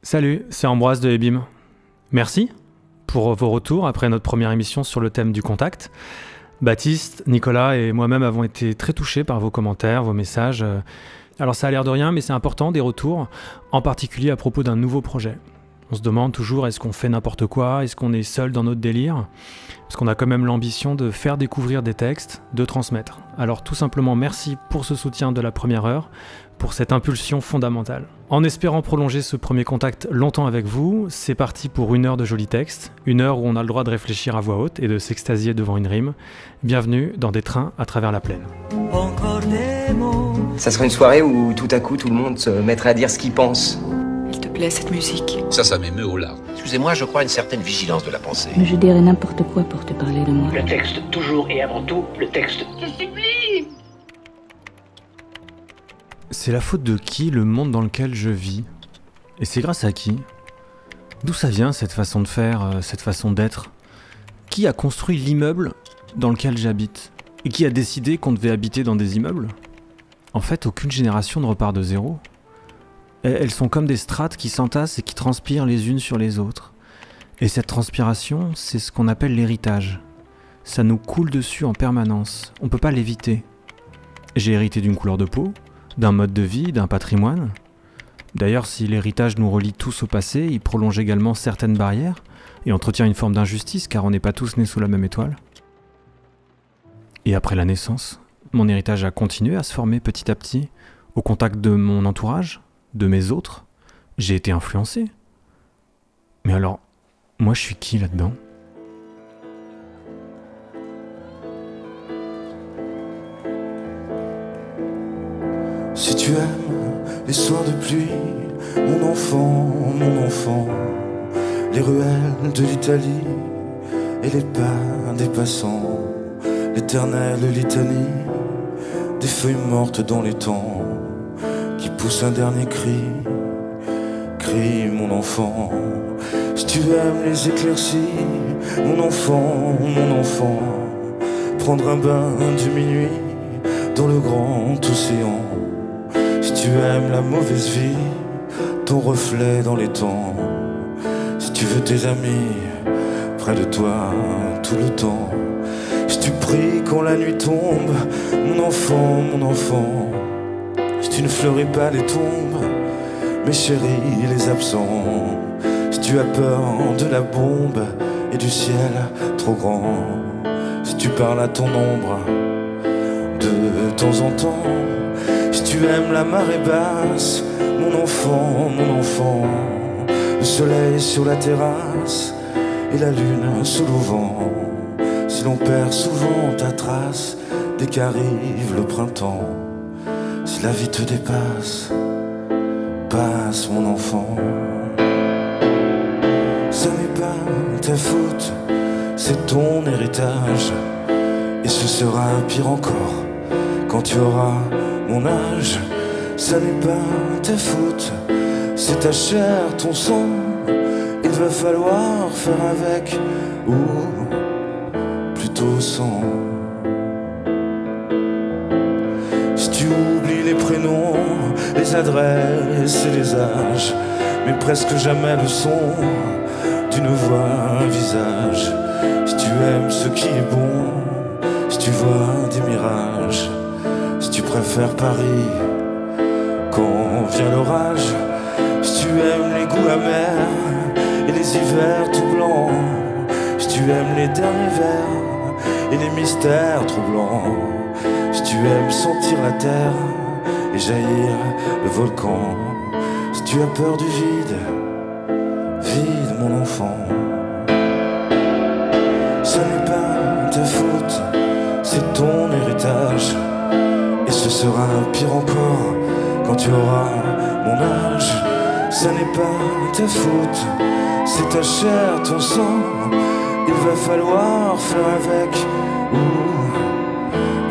Salut, c'est Ambroise de Ebim. Merci pour vos retours après notre première émission sur le thème du contact. Baptiste, Nicolas et moi-même avons été très touchés par vos commentaires, vos messages. Alors ça a l'air de rien, mais c'est important, des retours, en particulier à propos d'un nouveau projet. On se demande toujours, est-ce qu'on fait n'importe quoi? Est-ce qu'on est seul dans notre délire? Parce qu'on a quand même l'ambition de faire découvrir des textes, de transmettre. Alors tout simplement merci pour ce soutien de la première heure, pour cette impulsion fondamentale. En espérant prolonger ce premier contact longtemps avec vous, c'est parti pour 1 heure de jolis textes, 1 heure où on a le droit de réfléchir à voix haute et de s'extasier devant une rime. Bienvenue dans des trains à travers la plaine. Encore des mots. Ça serait une soirée où tout à coup tout le monde se mettrait à dire ce qu'il pense. Il te plaît cette musique? Ça m'émeut aux larmes. Excusez-moi, je crois à une certaine vigilance de la pensée. Mais je dirais n'importe quoi pour te parler de moi. Le texte, toujours et avant tout, le texte. Je supplie! C'est la faute de qui le monde dans lequel je vis? Et c'est grâce à qui? D'où ça vient cette façon de faire, cette façon d'être? Qui a construit l'immeuble dans lequel j'habite? Et qui a décidé qu'on devait habiter dans des immeubles? En fait, aucune génération ne repart de zéro. Elles sont comme des strates qui s'entassent et qui transpirent les unes sur les autres. Et cette transpiration, c'est ce qu'on appelle l'héritage. Ça nous coule dessus en permanence, on peut pas l'éviter. J'ai hérité d'une couleur de peau, d'un mode de vie, d'un patrimoine. D'ailleurs, si l'héritage nous relie tous au passé, il prolonge également certaines barrières et entretient une forme d'injustice car on n'est pas tous nés sous la même étoile. Et après la naissance, mon héritage a continué à se former petit à petit, au contact de mon entourage, de mes autres. J'ai été influencé. Mais alors, moi je suis qui là-dedans ? Si tu aimes les soirs de pluie, mon enfant, les ruelles de l'Italie et les pas des passants, l'éternelle litanie des feuilles mortes dans les temps qui poussent un dernier cri, crie mon enfant. Si tu aimes les éclaircies, mon enfant, prendre un bain du minuit dans le grand océan. Si tu aimes la mauvaise vie, ton reflet dans les temps. Si tu veux tes amis près de toi tout le temps. Si tu pries quand la nuit tombe, mon enfant. Si tu ne fleuris pas les tombes, mes chéris les absents. Si tu as peur de la bombe et du ciel trop grand. Si tu parles à ton ombre de temps en temps. Si tu aimes la marée basse, mon enfant, le soleil sur la terrasse et la lune sous l'auvent. Si l'on perd souvent ta trace dès qu'arrive le printemps, si la vie te dépasse, passe mon enfant. Ce n'est pas ta faute, c'est ton héritage, et ce sera pire encore quand tu auras mon âge. Ça n'est pas ta faute, c'est ta chair, ton sang. Il va falloir faire avec, ou plutôt sans. Si tu oublies les prénoms, les adresses et les âges, mais presque jamais le son d'une voix, un visage. Si tu aimes ce qui est bon, si tu vois des mirages, si tu préfères Paris quand vient l'orage, si tu aimes les goûts amers et les hivers tout blancs, si tu aimes les derniers vers et les mystères troublants, si tu aimes sentir la terre et jaillir le volcan, si tu as peur du vide, vide mon enfant. Ce n'est pas ta faute, c'est ton héritage, et ce sera pire encore quand tu auras mon âge. Ce n'est pas ta faute, c'est ta chair, ton sang. Il va falloir faire avec, ou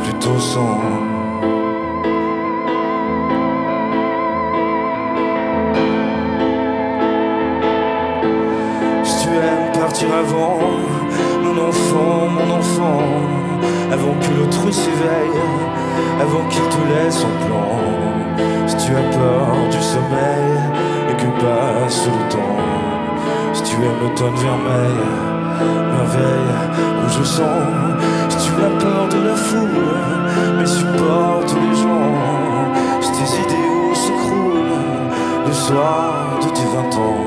plutôt sans. Si tu aimes partir avant, mon enfant, avant que l'autre s'éveille, avant qu'il te laisse en plan. Si tu as peur du sommeil et que passe le temps. Si tu aimes l'automne vermeil, merveille, rouge sang. Si tu as peur de la foule, mais supporte les gens. Si tes idéaux s'écroulent le soir de tes 20 ans.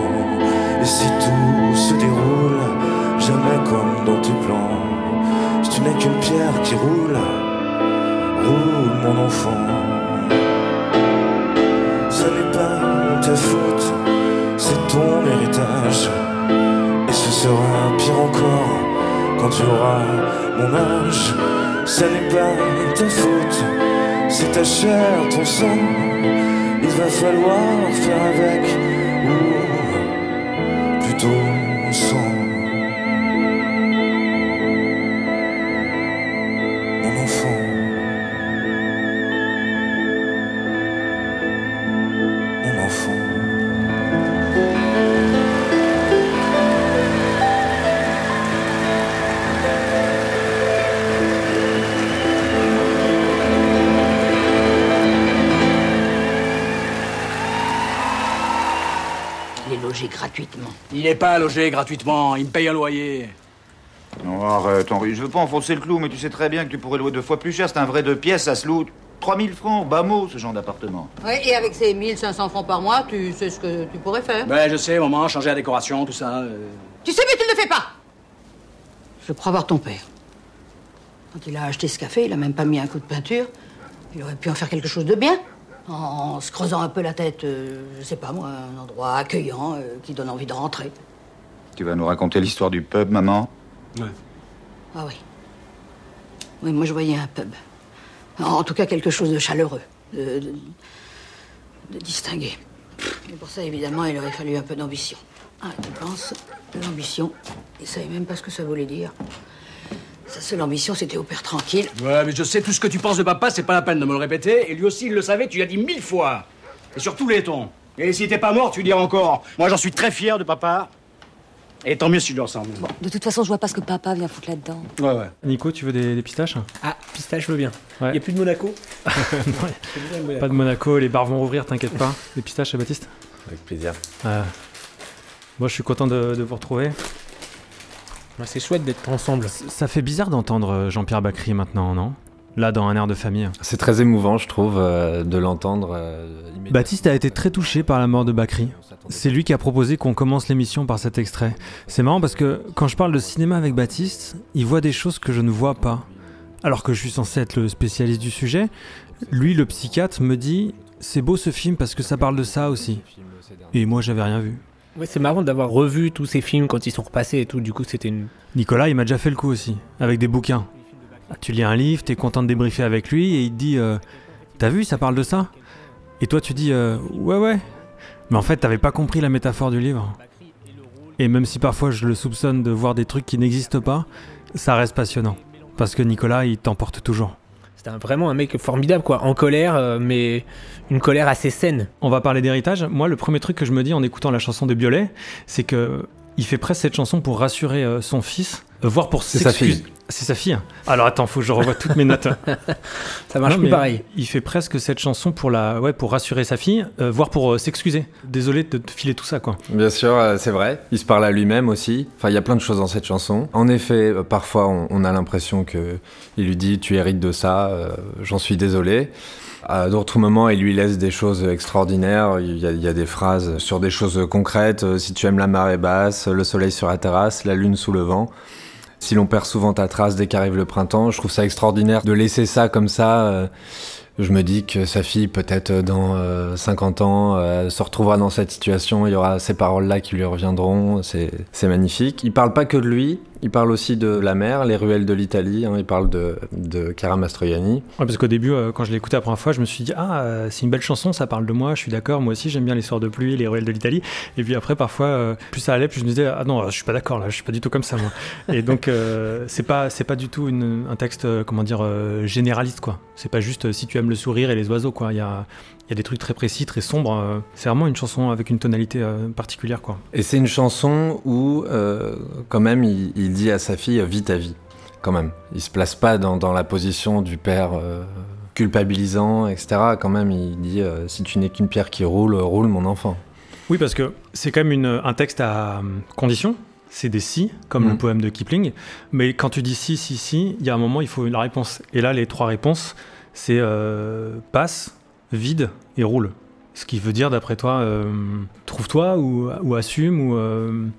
Et si tout se déroule jamais comme dans tes plans. Si tu n'es qu'une pierre qui roule, roule mon enfant. Ce n'est pas ta faute, c'est ton héritage. Et ce sera pire encore quand tu auras mon âge. Ce n'est pas ta faute, c'est ta chair, ton sang. Il va falloir faire avec, ou plutôt sans. Mon enfant. Mon enfant. Il est logé gratuitement. Il n'est pas logé gratuitement, il me paye un loyer. Non, arrête, Henri, je veux pas enfoncer le clou, mais tu sais très bien que tu pourrais louer 2 fois plus cher. C'est un vrai 2 pièces, ça se loue 3000 francs, bas mot, ce genre d'appartement. Oui, et avec ces 1500 francs par mois, tu sais ce que tu pourrais faire. Ouais, je sais, maman, changer la décoration, tout ça. Tu sais, mais tu ne le fais pas. Je crois voir ton père. Quand il a acheté ce café, il a même pas mis un coup de peinture. Il aurait pu en faire quelque chose de bien. En se creusant un peu la tête, je sais pas moi, un endroit accueillant qui donne envie de rentrer. Tu vas nous raconter l'histoire du pub, maman? Ouais. Ah oui. Oui, moi je voyais un pub. En tout cas, quelque chose de chaleureux, de distingué. Mais pour ça, évidemment, il aurait fallu un peu d'ambition. Ah, tu penses, l'ambition, il savait même pas ce que ça voulait dire. Sa seule ambition, c'était au père tranquille. Ouais, mais je sais tout ce que tu penses de papa, c'est pas la peine de me le répéter. Et lui aussi, il le savait, tu lui as dit 1000 fois. Et sur tous les tons. Et s'il était pas mort, tu dirais encore. Moi, j'en suis très fier de papa. Et tant mieux si je le ressemble. Bon, de toute façon, je vois pas ce que papa vient foutre là-dedans. Ouais, ouais. Nico, tu veux des pistaches? Ah, pistache, je veux bien. Ouais. Il y a plus de Monaco? Pas de Monaco, les bars vont rouvrir, t'inquiète pas. Des pistaches, Baptiste? Avec plaisir. Moi, je suis content de vous retrouver. Ouais, c'est chouette d'être ensemble. Ça fait bizarre d'entendre Jean-Pierre Bacri maintenant, non? Là, dans un air de famille. C'est très émouvant, je trouve, de l'entendre. Baptiste a été très touché par la mort de Bacri. C'est lui qui a proposé qu'on commence l'émission par cet extrait. C'est marrant parce que quand je parle de cinéma avec Baptiste, il voit des choses que je ne vois pas. Alors que je suis censé être le spécialiste du sujet, lui, le psychiatre, me dit « C'est beau ce film parce que ça parle de ça aussi ». Et moi, j'avais rien vu. Ouais, c'est marrant d'avoir revu tous ces films quand ils sont repassés et tout. Du coup, c'était une... Nicolas, il m'a déjà fait le coup aussi, avec des bouquins. Tu lis un livre, t'es content de débriefer avec lui et il te dit T'as vu, ça parle de ça? Et toi, tu dis Ouais. Mais en fait, t'avais pas compris la métaphore du livre. Et même si parfois je le soupçonne de voir des trucs qui n'existent pas, ça reste passionnant. Parce que Nicolas, il t'emporte toujours. C'était vraiment un mec formidable, quoi. En colère, mais une colère assez saine. On va parler d'héritage. Moi, le premier truc que je me dis en écoutant la chanson de Biolay, c'est que il fait presque cette chanson pour rassurer son fils, voire pour s'excuser. C'est sa fille. Alors attends, faut que je revoie toutes mes notes. Ça marche plus pareil. Il fait presque cette chanson pour rassurer sa fille, voire pour s'excuser. Désolé de te filer tout ça, quoi. Bien sûr, c'est vrai. Il se parle à lui-même aussi. Enfin, il y a plein de choses dans cette chanson. En effet, parfois, on a l'impression qu'il lui dit « Tu hérites de ça, j'en suis désolé ». À d'autres moments, il lui laisse des choses extraordinaires. Il y a des phrases sur des choses concrètes. Si tu aimes la marée basse, le soleil sur la terrasse, la lune sous le vent. Si l'on perd souvent ta trace dès qu'arrive le printemps, je trouve ça extraordinaire de laisser ça comme ça. Je me dis que sa fille, peut-être dans 50 ans, se retrouvera dans cette situation. Il y aura ces paroles-là qui lui reviendront. C'est magnifique. Il parle pas que de lui. Il parle aussi de la mer, les ruelles de l'Italie. Il parle de Chiara Mastroianni. Ouais, parce qu'au début, quand je l'ai écouté la première fois, je me suis dit c'est une belle chanson, ça parle de moi, je suis d'accord, moi aussi j'aime bien les soirs de pluie, les ruelles de l'Italie. Et puis après, parfois, plus ça allait, plus je me disais non, je suis pas d'accord là, je suis pas du tout comme ça moi. Et donc c'est pas du tout un texte généraliste, quoi. C'est pas juste si tu aimes le sourire et les oiseaux, quoi. Il y a des trucs très précis, très sombres. C'est vraiment une chanson avec une tonalité particulière, quoi. Et c'est une chanson où, quand même, il dit à sa fille « vis ta vie ». Quand même. Il se place pas dans la position du père culpabilisant, etc. Quand même, il dit « si tu n'es qu'une pierre qui roule, roule mon enfant ». Oui, parce que c'est quand même un texte à condition. C'est des si, comme le poème de Kipling. Mais quand tu dis si, il y a un moment, il faut la réponse. Et là, les 3 réponses, c'est passe, vide et roule. Ce qui veut dire, d'après toi, trouve-toi ou assume ou...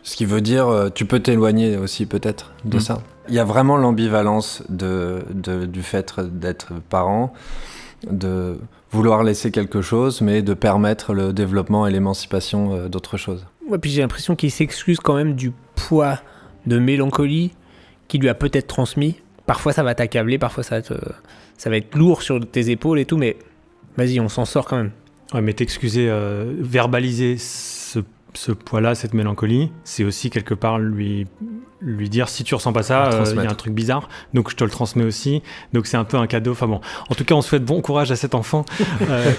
Ce qui veut dire, tu peux t'éloigner aussi peut-être de ça. Il y a vraiment l'ambivalence du fait d'être parent, de vouloir laisser quelque chose, mais de permettre le développement et l'émancipation d'autre chose. Ouais, puis j'ai l'impression qu'il s'excuse quand même du poids de mélancolie qu'il lui a peut-être transmis. Parfois ça va t'accabler, parfois ça va être lourd sur tes épaules et tout, mais vas-y, on s'en sort quand même. Ouais, mais t'excuser, verbaliser ce poids-là, cette mélancolie, c'est aussi quelque part lui dire si tu ressens pas ça, il y a un truc bizarre, donc je te le transmets aussi. Donc c'est un peu un cadeau. Enfin bon, en tout cas, on souhaite bon courage à cet enfant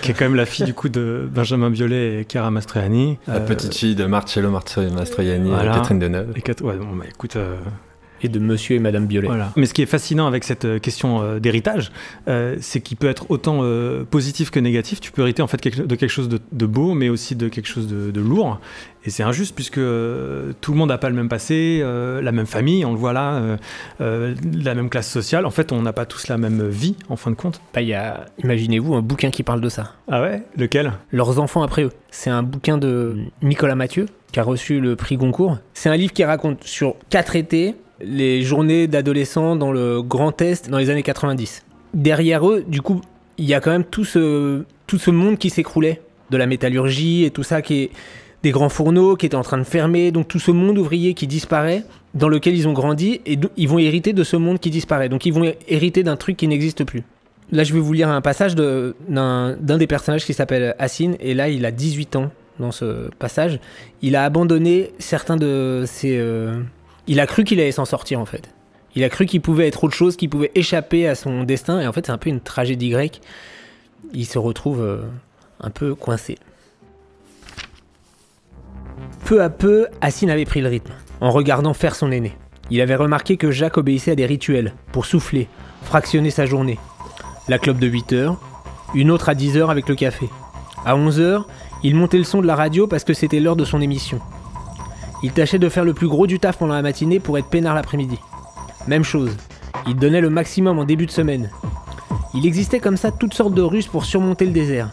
qui est quand même la fille du coup de Benjamin Biolay et Chiara Mastroianni. La petite fille de Marcello Mastroianni, voilà. Catherine Deneuve. Ouais, bon, bah, écoute. Et de monsieur et madame Biolay. Voilà. Mais ce qui est fascinant avec cette question d'héritage, c'est qu'il peut être autant positif que négatif. Tu peux hériter en fait de quelque chose de beau, mais aussi de quelque chose de lourd. Et c'est injuste puisque tout le monde n'a pas le même passé, la même famille, on le voit là, la même classe sociale. En fait, on n'a pas tous la même vie, en fin de compte. Bah, il y a, imaginez-vous, un bouquin qui parle de ça. Ah ouais ? Lequel ? Leurs enfants après eux. C'est un bouquin de Nicolas Mathieu, qui a reçu le prix Goncourt. C'est un livre qui raconte sur 4 étés les journées d'adolescents dans le Grand Est dans les années 90. Derrière eux, du coup, il y a quand même tout ce monde qui s'écroulait, de la métallurgie et tout ça, qui est des grands fourneaux qui étaient en train de fermer, donc tout ce monde ouvrier qui disparaît, dans lequel ils ont grandi, et ils vont hériter de ce monde qui disparaît. Donc ils vont hériter d'un truc qui n'existe plus. Là, je vais vous lire un passage d'un des personnages qui s'appelle Hassine, et là, il a 18 ans dans ce passage. Il a abandonné certains de ses... Il a cru qu'il allait s'en sortir, en fait. Il a cru qu'il pouvait être autre chose, qu'il pouvait échapper à son destin. Et en fait, c'est un peu une tragédie grecque. Il se retrouve un peu coincé. Peu à peu, Hassine avait pris le rythme, en regardant faire son aîné. Il avait remarqué que Jacques obéissait à des rituels, pour souffler, fractionner sa journée. La clope de 8h, une autre à 10h avec le café. À 11h, il montait le son de la radio parce que c'était l'heure de son émission. Il tâchait de faire le plus gros du taf pendant la matinée pour être peinard l'après-midi. Même chose, il donnait le maximum en début de semaine. Il existait comme ça toutes sortes de ruses pour surmonter le désert.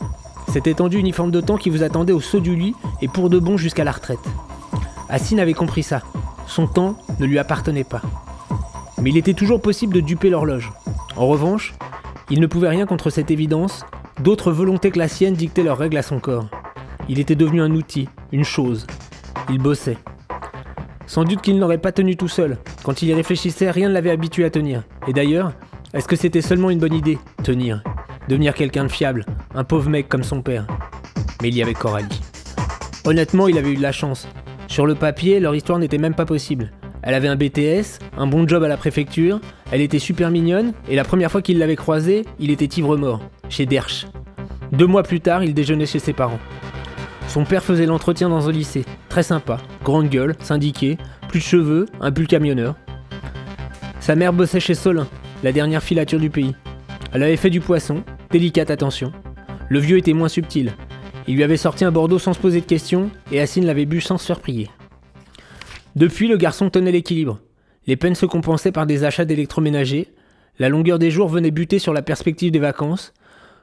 Cette étendue uniforme de temps qui vous attendait au saut du lit et pour de bon jusqu'à la retraite. Hassine avait compris ça. Son temps ne lui appartenait pas. Mais il était toujours possible de duper l'horloge. En revanche, il ne pouvait rien contre cette évidence. D'autres volontés que la sienne dictaient leurs règles à son corps. Il était devenu un outil, une chose. Il bossait. Sans doute qu'il n'aurait pas tenu tout seul. Quand il y réfléchissait, rien ne l'avait habitué à tenir. Et d'ailleurs, est-ce que c'était seulement une bonne idée, tenir ? Devenir quelqu'un de fiable, un pauvre mec comme son père. Mais il y avait Coralie. Honnêtement, il avait eu de la chance. Sur le papier, leur histoire n'était même pas possible. Elle avait un BTS, un bon job à la préfecture, elle était super mignonne, et la première fois qu'il l'avait croisée, il était ivre-mort, chez Dersch. 2 mois plus tard, il déjeunait chez ses parents. Son père faisait l'entretien dans un lycée, très sympa, grande gueule, syndiqué, plus de cheveux, un pull camionneur. Sa mère bossait chez Solin, la dernière filature du pays. Elle avait fait du poisson, délicate attention. Le vieux était moins subtil. Il lui avait sorti un Bordeaux sans se poser de questions, et Hassine l'avait bu sans se faire prier. Depuis, le garçon tenait l'équilibre. Les peines se compensaient par des achats d'électroménager, la longueur des jours venait buter sur la perspective des vacances,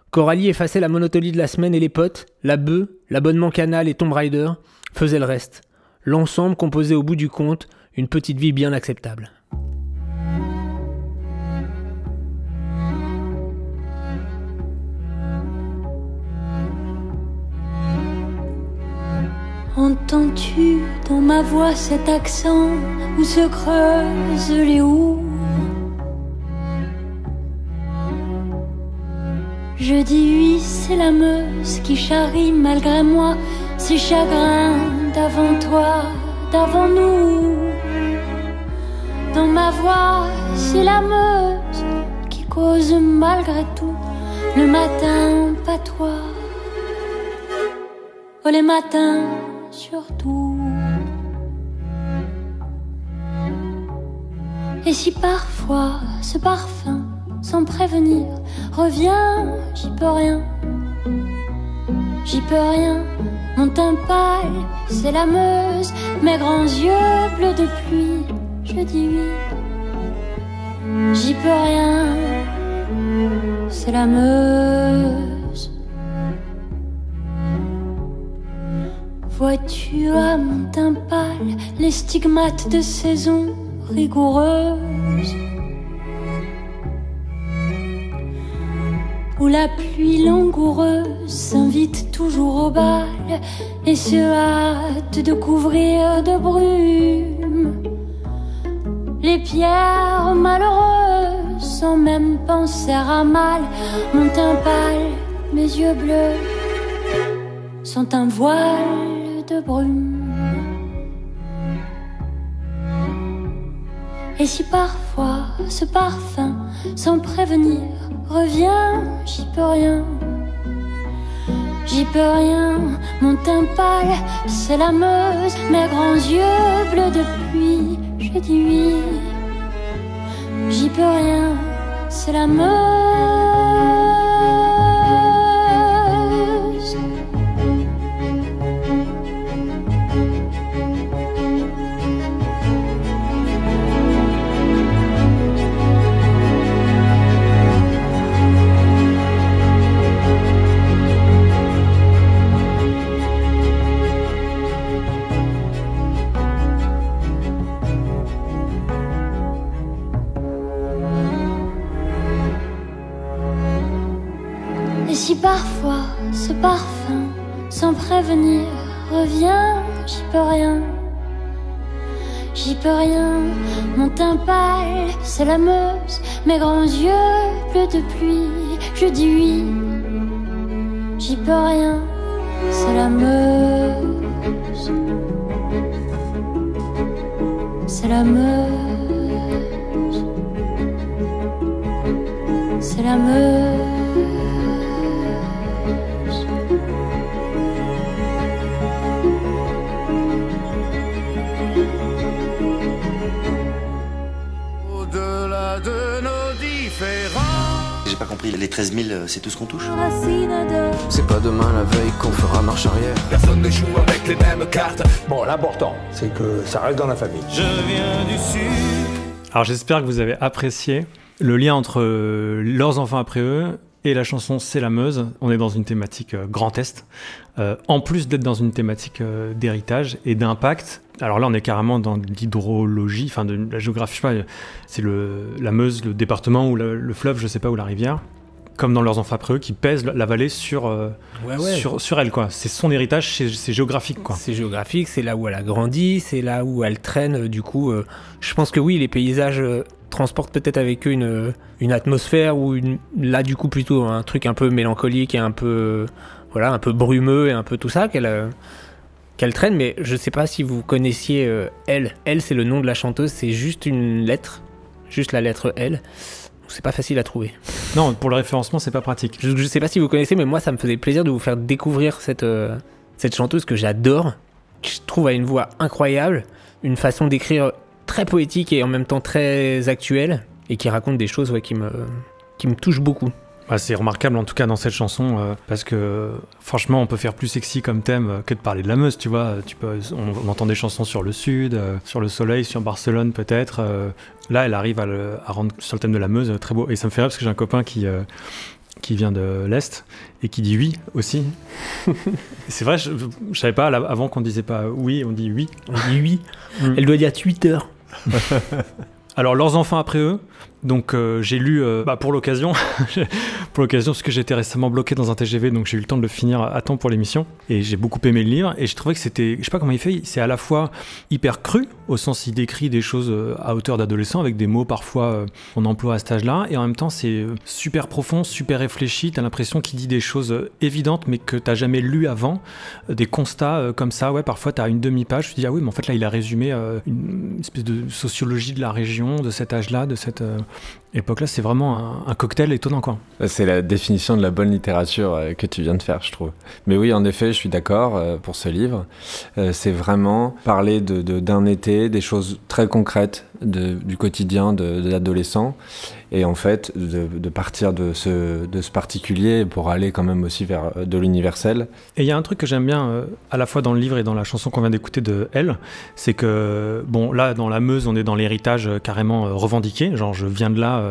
Coralie effaçait la monotonie de la semaine et les potes, la bœuf, l'abonnement Canal et Tomb Raider, faisaient le reste. L'ensemble composait au bout du compte une petite vie bien acceptable. Entends-tu dans ma voix cet accent où se creusent les houes ? Je dis oui, c'est la Meuse qui charrie malgré moi ses chagrins d'avant toi, d'avant nous. Dans ma voix, c'est la Meuse qui cause malgré tout le matin patois. Oh, les matins surtout. Et si parfois ce parfum, sans prévenir, revient, j'y peux rien. J'y peux rien, mon teint pâle, c'est la Meuse, mes grands yeux bleus de pluie, je dis oui. J'y peux rien, c'est la Meuse. Vois-tu à mon teint pâle les stigmates de saison rigoureuse, où la pluie langoureuse s'invite toujours au bal et se hâte de couvrir de brume les pierres malheureuses sans même penser à mal. Mon teint pâle, mes yeux bleus sont un voile de brume. Et si parfois ce parfum, sans prévenir, revient, j'y peux rien. J'y peux rien, mon teint pâle, c'est la Meuse, mes grands yeux bleus de pluie, je dis oui. J'y peux rien, c'est la Meuse. Si parfois ce parfum, sans prévenir, revient, j'y peux rien. J'y peux rien, mon teint pâle, c'est la Meuse, mes grands yeux bleus de pluie, je dis oui. J'y peux rien, c'est la Meuse. C'est la Meuse. C'est la Meuse. J'ai pas compris, les 13 000, c'est tout ce qu'on touche? C'est pas demain la veille qu'on fera marche arrière. Personne ne joue avec les mêmes cartes. Bon, l'important, c'est que ça reste dans la famille. Je viens du Sud. Alors j'espère que vous avez apprécié le lien entre leurs enfants après eux et la chanson C'est la Meuse. On est dans une thématique Grand Est, en plus d'être dans une thématique d'héritage et d'impact. Alors là, on est carrément dans l'hydrologie, enfin de la géographie, je sais pas, c'est la Meuse, le département ou le fleuve, je sais pas, ou la rivière, comme dans leurs enfants après eux, qui pèsent la vallée sur elle, quoi. C'est son héritage, c'est géographique, quoi. C'est géographique, c'est là où elle a grandi, c'est là où elle traîne, du coup, je pense que oui, les paysages transportent peut-être avec eux une atmosphère, ou là, du coup, plutôt un truc un peu mélancolique et un peu brumeux et un peu tout ça, qu'elle traîne, mais je sais pas si vous connaissiez Elle. Elle, c'est le nom de la chanteuse, c'est juste une lettre, juste la lettre L. C'est pas facile à trouver. Non, pour le référencement, c'est pas pratique. Je sais pas si vous connaissez, mais moi, ça me faisait plaisir de vous faire découvrir cette chanteuse que j'adore, que je trouve a une voix incroyable, une façon d'écrire très poétique et en même temps très actuelle, et qui raconte des choses qui me touchent beaucoup. Ouais, c'est remarquable en tout cas dans cette chanson parce que franchement on peut faire plus sexy comme thème que de parler de la Meuse, tu vois. On entend des chansons sur le sud, sur le soleil, sur Barcelone peut-être. Là elle arrive à rendre sur le thème de la Meuse très beau, et ça me fait rire parce que j'ai un copain qui vient de l'Est et qui dit oui aussi. C'est vrai, je savais pas avant qu'on disait pas oui, on dit oui. On dit oui. Elle doit dire Twitter. Alors leurs enfants après eux, donc j'ai lu pour l'occasion, parce que j'étais récemment bloqué dans un TGV, donc j'ai eu le temps de le finir à temps pour l'émission, et j'ai beaucoup aimé le livre, et j'ai trouvé que c'était, je sais pas comment il fait, c'est à la fois hyper cru, au sens il décrit des choses à hauteur d'adolescent, avec des mots parfois qu'on emploie à cet âge-là, et en même temps c'est super profond, super réfléchi, t'as l'impression qu'il dit des choses évidentes, mais que t'as jamais lu avant, des constats comme ça, ouais, parfois t'as une demi-page, tu te dis ah oui, mais en fait là il a résumé une espèce de sociologie de la région, de cet âge-là, de cette époque-là, c'est vraiment un cocktail étonnant, quoi. C'est la définition de la bonne littérature que tu viens de faire, je trouve. Mais oui, en effet, je suis d'accord pour ce livre. C'est vraiment parler d'un été, des choses très concrètes du quotidien de l'adolescent. Et en fait, de partir de ce particulier pour aller quand même aussi vers de l'universel. Et il y a un truc que j'aime bien, à la fois dans le livre et dans la chanson qu'on vient d'écouter de Elle, c'est que, bon, là, dans La Meuse, on est dans l'héritage carrément revendiqué, genre je viens de là,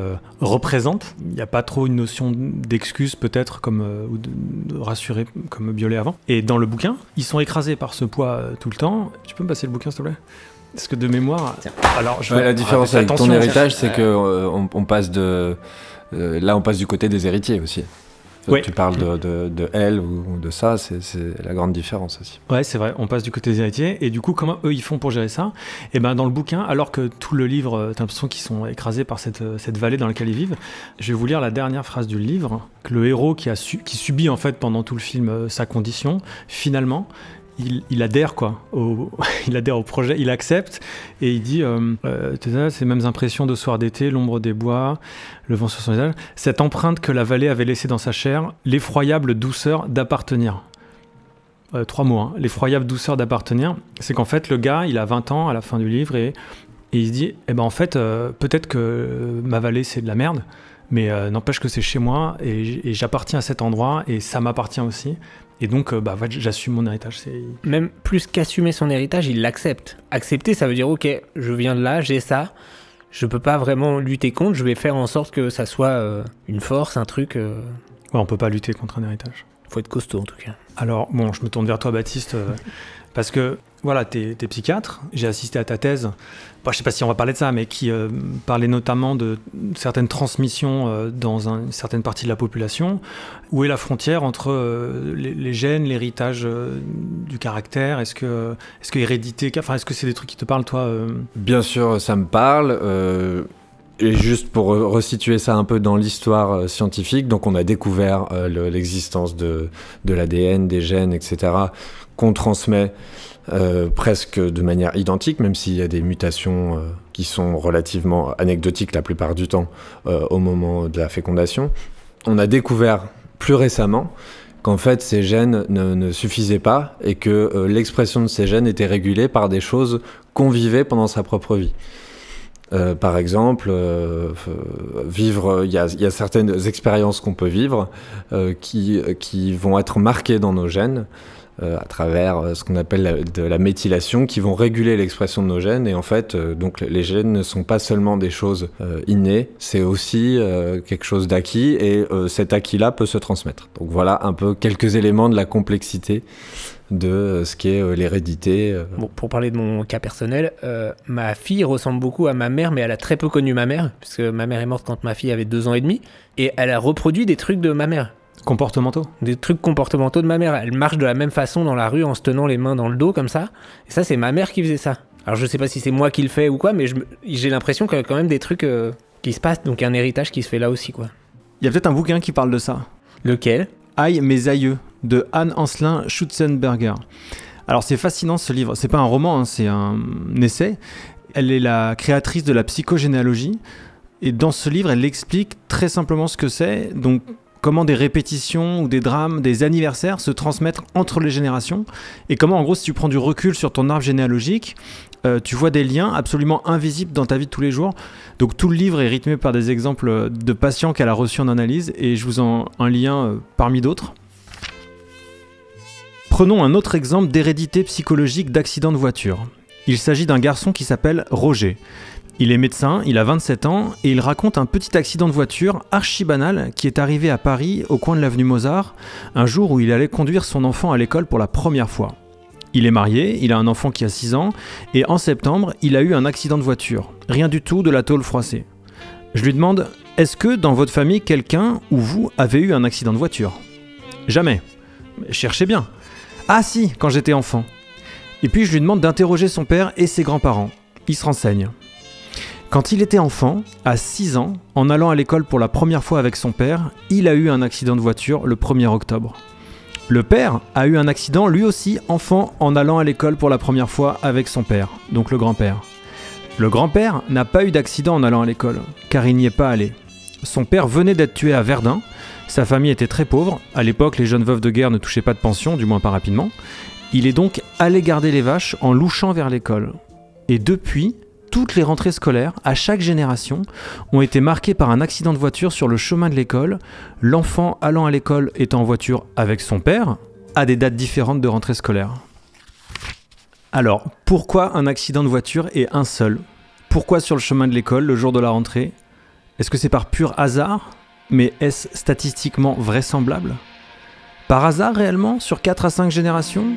représente. Il n'y a pas trop une notion d'excuse peut-être, ou de rassurer comme Biolay avant. Et dans le bouquin, ils sont écrasés par ce poids tout le temps. Tu peux me passer le bouquin, s'il te plaît ? Parce que de mémoire... Alors, la différence avec ton héritage, c'est qu'on passe là, on passe du côté des héritiers aussi. Ouais. Tu parles de elle ou de ça, c'est la grande différence aussi. Ouais, c'est vrai, on passe du côté des héritiers. Et du coup, comment eux, ils font pour gérer ça ? Et ben, dans le bouquin, alors que tout le livre, t'as l'impression qu'ils sont écrasés par cette vallée dans laquelle ils vivent, je vais vous lire la dernière phrase du livre. Que le héros qui subit en fait pendant tout le film sa condition, finalement... Il adhère il adhère au projet, il accepte et il dit ces mêmes impressions de soir d'été, l'ombre des bois, le vent sur son visage, cette empreinte que la vallée avait laissée dans sa chair, l'effroyable douceur d'appartenir. 3 mots, hein. L'effroyable douceur d'appartenir, c'est qu'en fait le gars il a 20 ans à la fin du livre et il se dit en fait peut-être que ma vallée c'est de la merde, mais n'empêche que c'est chez moi et j'appartiens à cet endroit et ça m'appartient aussi. Et donc, j'assume mon héritage. Même plus qu'assumer son héritage, il l'accepte. Accepter, ça veut dire, ok, je viens de là, j'ai ça, je peux pas vraiment lutter contre, je vais faire en sorte que ça soit une force, un truc... Ouais, on peut pas lutter contre un héritage. Faut être costaud, en tout cas. Alors, bon, je me tourne vers toi, Baptiste, parce que, voilà, t'es psychiatre, j'ai assisté à ta thèse, je sais pas si on va parler de ça, mais qui parlait notamment de certaines transmissions dans une certaine partie de la population. Où est la frontière entre les gènes, l'héritage du caractère ? Est-ce que hérédité, est-ce que c'est des trucs qui te parlent, toi Bien sûr, ça me parle. Et juste pour resituer ça un peu dans l'histoire scientifique, donc on a découvert l'existence de l'ADN, des gènes, etc., qu'on transmet presque de manière identique, même s'il y a des mutations qui sont relativement anecdotiques la plupart du temps au moment de la fécondation. On a découvert plus récemment qu'en fait ces gènes ne suffisaient pas et que l'expression de ces gènes était régulée par des choses qu'on vivait pendant sa propre vie. Par exemple, vivre, il y a certaines expériences qu'on peut vivre qui vont être marquées dans nos gènes à travers ce qu'on appelle de la méthylation, qui vont réguler l'expression de nos gènes. Et en fait, donc les gènes ne sont pas seulement des choses innées, c'est aussi quelque chose d'acquis, et cet acquis-là peut se transmettre. Donc voilà un peu quelques éléments de la complexité de ce qu'est l'hérédité. Bon, pour parler de mon cas personnel, ma fille ressemble beaucoup à ma mère, mais elle a très peu connu ma mère, puisque ma mère est morte quand ma fille avait 2 ans et demi, et elle a reproduit des trucs de ma mère. Comportementaux ? Des trucs comportementaux de ma mère. Elle marche de la même façon dans la rue en se tenant les mains dans le dos comme ça. Et ça, c'est ma mère qui faisait ça. Alors je sais pas si c'est moi qui le fais ou quoi, mais j'ai l'impression qu'il y a quand même des trucs qui se passent, donc un héritage qui se fait là aussi, quoi. Il y a peut-être un bouquin qui parle de ça. Lequel ? Aïe, mes aïeux, de Anne-Ancelin Schutzenberger. Alors c'est fascinant ce livre, c'est pas un roman, hein, c'est un essai. Elle est la créatrice de la psychogénéalogie, et dans ce livre, elle explique très simplement ce que c'est, donc comment des répétitions ou des drames, des anniversaires se transmettent entre les générations, et comment en gros si tu prends du recul sur ton arbre généalogique, tu vois des liens absolument invisibles dans ta vie de tous les jours. Donc tout le livre est rythmé par des exemples de patients qu'elle a reçus en analyse, et je vous en un lien parmi d'autres. Prenons un autre exemple d'hérédité psychologique d'accident de voiture. Il s'agit d'un garçon qui s'appelle Roger. Il est médecin, il a 27 ans, et il raconte un petit accident de voiture archi banal qui est arrivé à Paris, au coin de l'avenue Mozart, un jour où il allait conduire son enfant à l'école pour la première fois. Il est marié, il a un enfant qui a 6 ans, et en septembre, il a eu un accident de voiture. Rien du tout, de la tôle froissée. Je lui demande, est-ce que dans votre famille, quelqu'un ou vous avez eu un accident de voiture ? Jamais. Cherchez bien. Ah si, quand j'étais enfant. Et puis je lui demande d'interroger son père et ses grands-parents. Il se renseigne. Quand il était enfant, à 6 ans, en allant à l'école pour la première fois avec son père, il a eu un accident de voiture le 1er octobre. Le père a eu un accident lui aussi, enfant, en allant à l'école pour la première fois avec son père, donc le grand-père. Le grand-père n'a pas eu d'accident en allant à l'école, car il n'y est pas allé. Son père venait d'être tué à Verdun, sa famille était très pauvre, à l'époque les jeunes veuves de guerre ne touchaient pas de pension, du moins pas rapidement. Il est donc allé garder les vaches en louchant vers l'école. Et depuis, toutes les rentrées scolaires, à chaque génération, ont été marquées par un accident de voiture sur le chemin de l'école, l'enfant allant à l'école étant en voiture avec son père, à des dates différentes de rentrée scolaire. Alors, pourquoi un accident de voiture et un seul ? Pourquoi sur le chemin de l'école, le jour de la rentrée ? Est-ce que c'est par pur hasard ? Mais est-ce statistiquement vraisemblable ? Par hasard réellement, sur 4 à 5 générations ?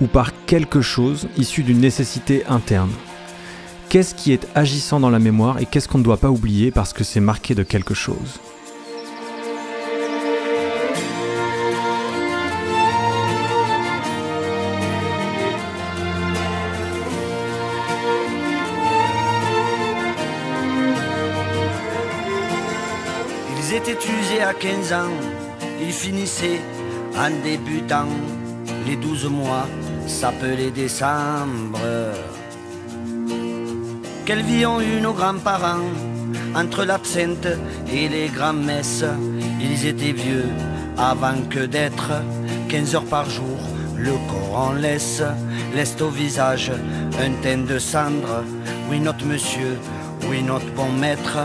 Ou par quelque chose issu d'une nécessité interne ? Qu'est-ce qui est agissant dans la mémoire et qu'est-ce qu'on ne doit pas oublier parce que c'est marqué de quelque chose ? Ils étaient usés à 15 ans, ils finissaient en débutant. Les 12 mois s'appelaient décembre. Quelle vie ont eu nos grands-parents, entre l'absinthe et les grands-messes. Ils étaient vieux avant que d'être 15 heures par jour, le corps en laisse au visage un teint de cendre. Oui, notre monsieur, oui, notre bon maître.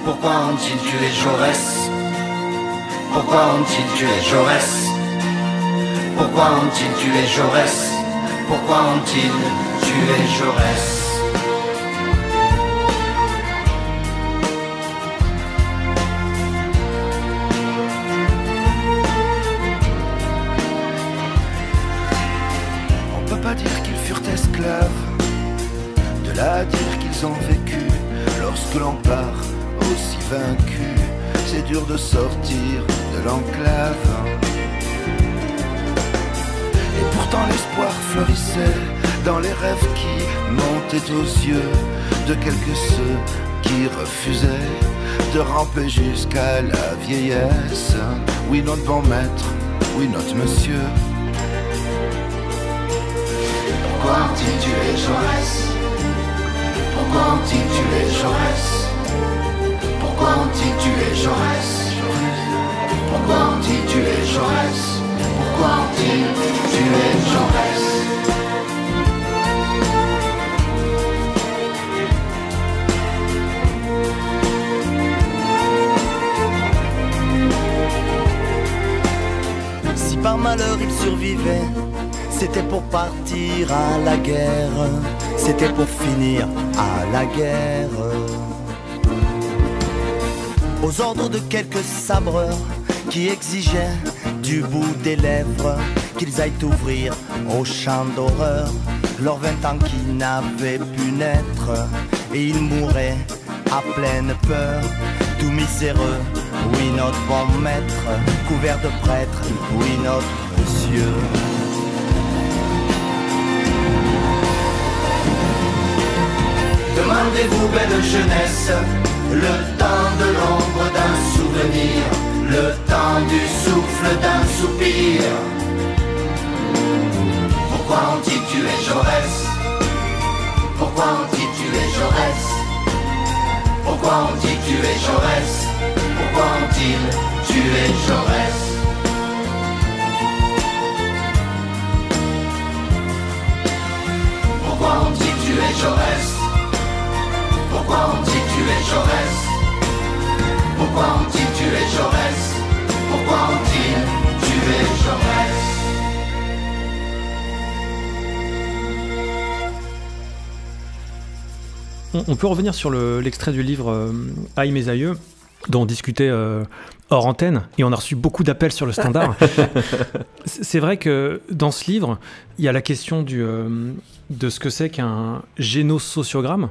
Pourquoi ont-ils tué Jaurès? Pourquoi ont-ils tué Jaurès? Pourquoi ont-ils tué Jaurès? Pourquoi ont-ils tué Jaurès? On peut pas dire qu'ils furent esclaves, de là à dire qu'ils ont vécu. Lorsque l'on part aussi vaincu, c'est dur de sortir de l'enclave. Et pourtant l'espoir fleurissait dans les rêves qui montaient aux yeux de quelques-ceux qui refusaient de ramper jusqu'à la vieillesse. Oui, notre bon maître, oui, notre monsieur. Pourquoi ont-ils tué Jaurès? Pourquoi ont-ils tué Jaurès? Pourquoi ont-ils tué Jaurès? Pourquoi ont-ils tué Jaurès? Pourquoi ont-ils tué Jaurès? Si par malheur ils survivaient, c'était pour partir à la guerre, c'était pour finir à la guerre. Aux ordres de quelques sabreurs qui exigeaient du bout des lèvres qu'ils aillent ouvrir au champ d'horreur leurs 20 ans qui n'avaient pu naître. Et ils mouraient à pleine peur, tout miséreux. Oui, notre bon maître, couvert de prêtres, oui, notre monsieur. Demandez-vous, belle jeunesse, le temps de l'ombre d'un souvenir, le temps du souffle d'un soupir. Pourquoi ont-ils tué Jaurès? Pourquoi ont-ils tué Jaurès? Pourquoi ont-ils tué Jaurès? Pourquoi ont-ils tué Jaurès? Pourquoi ont-ils tué Jaurès? Pourquoi ont-ils tué Jaurès? Pourquoi ont-ils tué Jaurès? Pourquoi ont-ils tué Jaurès? On peut revenir sur l'extrait du livre Aïe mes aïeux, dont on discutait hors antenne, et on a reçu beaucoup d'appels sur le standard. C'est vrai que dans ce livre, il y a la question de ce que c'est qu'un génosociogramme.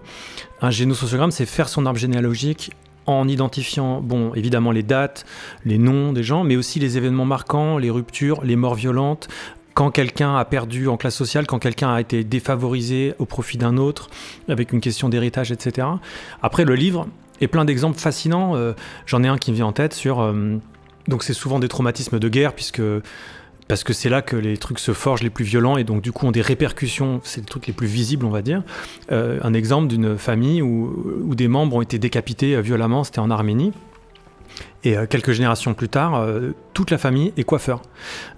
Un génosociogramme, c'est faire son arbre généalogique en identifiant, bon, évidemment les dates, les noms des gens, mais aussi les événements marquants, les ruptures, les morts violentes, quand quelqu'un a perdu en classe sociale, quand quelqu'un a été défavorisé au profit d'un autre, avec une question d'héritage, etc. Après, le livre est plein d'exemples fascinants. J'en ai un qui me vient en tête sur... donc c'est souvent des traumatismes de guerre, puisque parce que c'est là que les trucs se forgent les plus violents et donc du coup ont des répercussions, c'est les trucs les plus visibles on va dire. Un exemple d'une famille où des membres ont été décapités violemment, c'était en Arménie. Et quelques générations plus tard, toute la famille est coiffeur.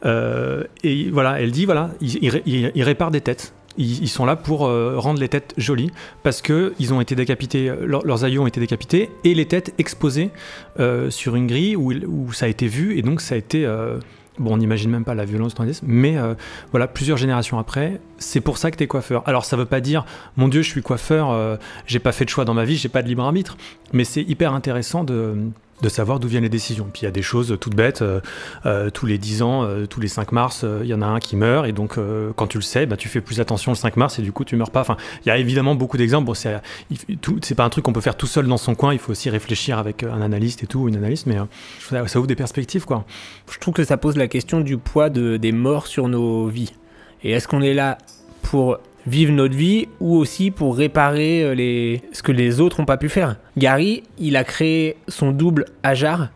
Et voilà, elle dit, voilà, ils réparent des têtes. Ils sont là pour rendre les têtes jolies parce qu'ils ont été décapités, leurs aïeux ont été décapités et les têtes exposées sur une grille où ça a été vu et donc ça a été... Bon, on n'imagine même pas la violence du traumatisme, mais voilà, plusieurs générations après, c'est pour ça que t'es coiffeur. Alors ça veut pas dire, mon Dieu, je suis coiffeur, j'ai pas fait de choix dans ma vie, j'ai pas de libre arbitre, mais c'est hyper intéressant de savoir d'où viennent les décisions. Puis il y a des choses toutes bêtes, tous les 10 ans, tous les 5 mars, il y en a un qui meurt, et donc quand tu le sais, tu fais plus attention le 5 mars, et du coup tu meurs pas. Enfin, il y a évidemment beaucoup d'exemples, bon, c'est pas un truc qu'on peut faire tout seul dans son coin, il faut aussi réfléchir avec un analyste et tout, ou une analyste, mais ça ouvre des perspectives, quoi. Je trouve que ça pose la question du poids des morts sur nos vies. Et est-ce qu'on est là pour vivre notre vie ou aussi pour réparer ce que les autres n'ont pas pu faire. Gary, il a créé son double Hajar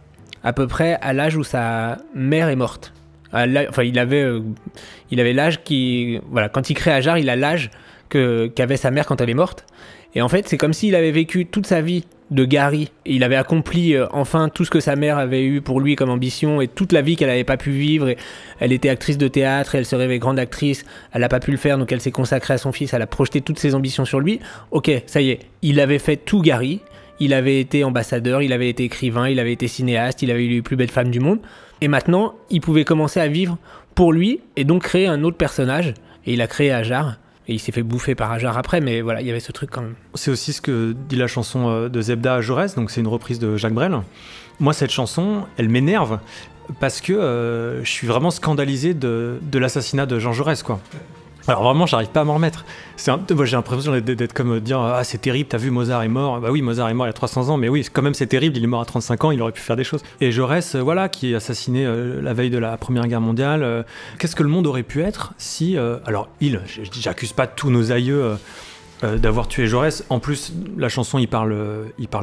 à peu près à l'âge où sa mère est morte. Enfin, il avait l'âge qui... Voilà, quand il crée Hajar, il a l'âge qu'avait sa mère quand elle est morte. Et en fait, c'est comme s'il avait vécu toute sa vie de Gary. Et il avait accompli enfin tout ce que sa mère avait eu pour lui comme ambition et toute la vie qu'elle n'avait pas pu vivre. Et elle était actrice de théâtre et elle se rêvait grande actrice. Elle n'a pas pu le faire, donc elle s'est consacrée à son fils. Elle a projeté toutes ses ambitions sur lui. Ok, ça y est, il avait fait tout Gary. Il avait été ambassadeur, il avait été écrivain, il avait été cinéaste, il avait eu les plus belles femmes du monde. Et maintenant, il pouvait commencer à vivre pour lui et donc créer un autre personnage. Et il a créé Hajar. Et il s'est fait bouffer par Hajar après, mais voilà, il y avait ce truc quand même. C'est aussi ce que dit la chanson de Zebda à Jaurès, donc c'est une reprise de Jacques Brel. Moi, cette chanson, elle m'énerve parce que je suis vraiment scandalisé de l'assassinat de Jean Jaurès, quoi. Alors vraiment, j'arrive pas à m'en remettre. Moi, j'ai l'impression d'être comme dire « Ah, c'est terrible, t'as vu, Mozart est mort ». Bah oui, Mozart est mort il y a 300 ans, mais oui, quand même, c'est terrible, il est mort à 35 ans, il aurait pu faire des choses. Et Jaurès, voilà, qui est assassiné la veille de la Première Guerre mondiale. Qu'est-ce que le monde aurait pu être si... alors, j'accuse pas tous nos aïeux d'avoir tué Jaurès. En plus, la chanson, il parle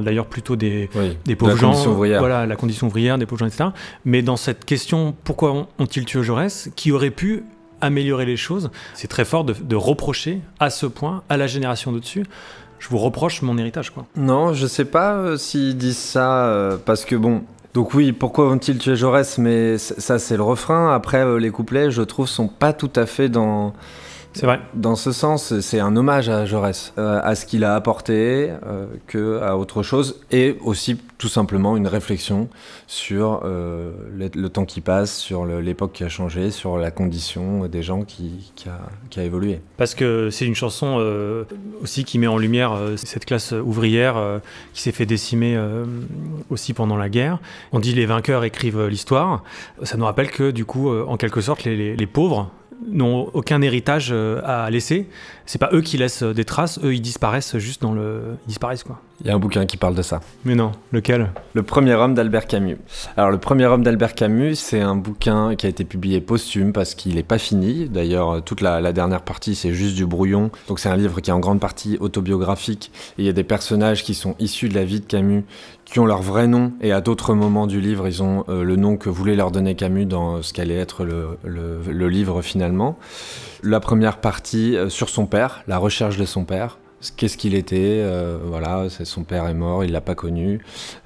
d'ailleurs plutôt des pauvres gens. Voilà, la condition ouvrière, des pauvres gens, etc. Mais dans cette question, pourquoi ont-ils tué Jaurès, qui aurait pu améliorer les choses, c'est très fort de reprocher à ce point à la génération d'au-dessus. Je vous reproche mon héritage, quoi. Non, je sais pas s'ils disent ça parce que bon. Donc oui, pourquoi ont-ils tué Jaurès ? Mais ça, c'est le refrain. Après, les couplets, je trouve, sont pas tout à fait dans. C'est vrai. Dans ce sens, c'est un hommage à Jaurès, à ce qu'il a apporté, qu'à autre chose, et aussi tout simplement une réflexion sur le temps qui passe, sur l'époque qui a changé, sur la condition des gens qui a évolué. Parce que c'est une chanson aussi qui met en lumière cette classe ouvrière qui s'est fait décimer aussi pendant la guerre. On dit les vainqueurs écrivent l'histoire. Ça nous rappelle que du coup, en quelque sorte, les pauvres n'ont aucun héritage à laisser. C'est pas eux qui laissent des traces, eux ils disparaissent juste ils disparaissent, quoi. Il y a un bouquin qui parle de ça. Mais non, lequel ? Le premier homme d'Albert Camus. Alors le premier homme d'Albert Camus, c'est un bouquin qui a été publié posthume parce qu'il n'est pas fini. D'ailleurs, toute la dernière partie, c'est juste du brouillon. Donc c'est un livre qui est en grande partie autobiographique. Et il y a des personnages qui sont issus de la vie de Camus, qui ont leur vrai nom. Et à d'autres moments du livre, ils ont le nom que voulait leur donner Camus dans ce qu'allait être le livre finalement. La première partie sur son père, la recherche de son père. Qu'est-ce qu'il était, voilà, son père est mort, il l'a pas connu,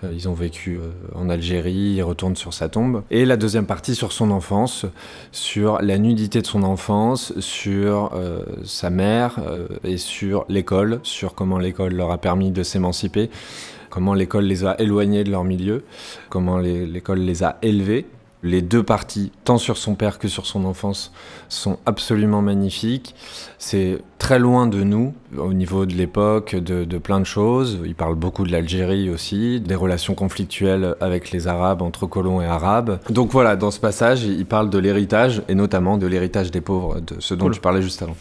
ils ont vécu en Algérie, il retourne sur sa tombe. Et la deuxième partie sur son enfance, sur la nudité de son enfance, sur sa mère et sur l'école, sur comment l'école leur a permis de s'émanciper, comment l'école les a éloignés de leur milieu, comment l'école les a élevés. Les deux parties, tant sur son père que sur son enfance, sont absolument magnifiques. C'est très loin de nous, au niveau de l'époque, de plein de choses. Il parle beaucoup de l'Algérie aussi, des relations conflictuelles avec les Arabes, entre colons et Arabes. Donc voilà, dans ce passage, il parle de l'héritage, et notamment de l'héritage des pauvres, de ce dont tu parlais juste avant.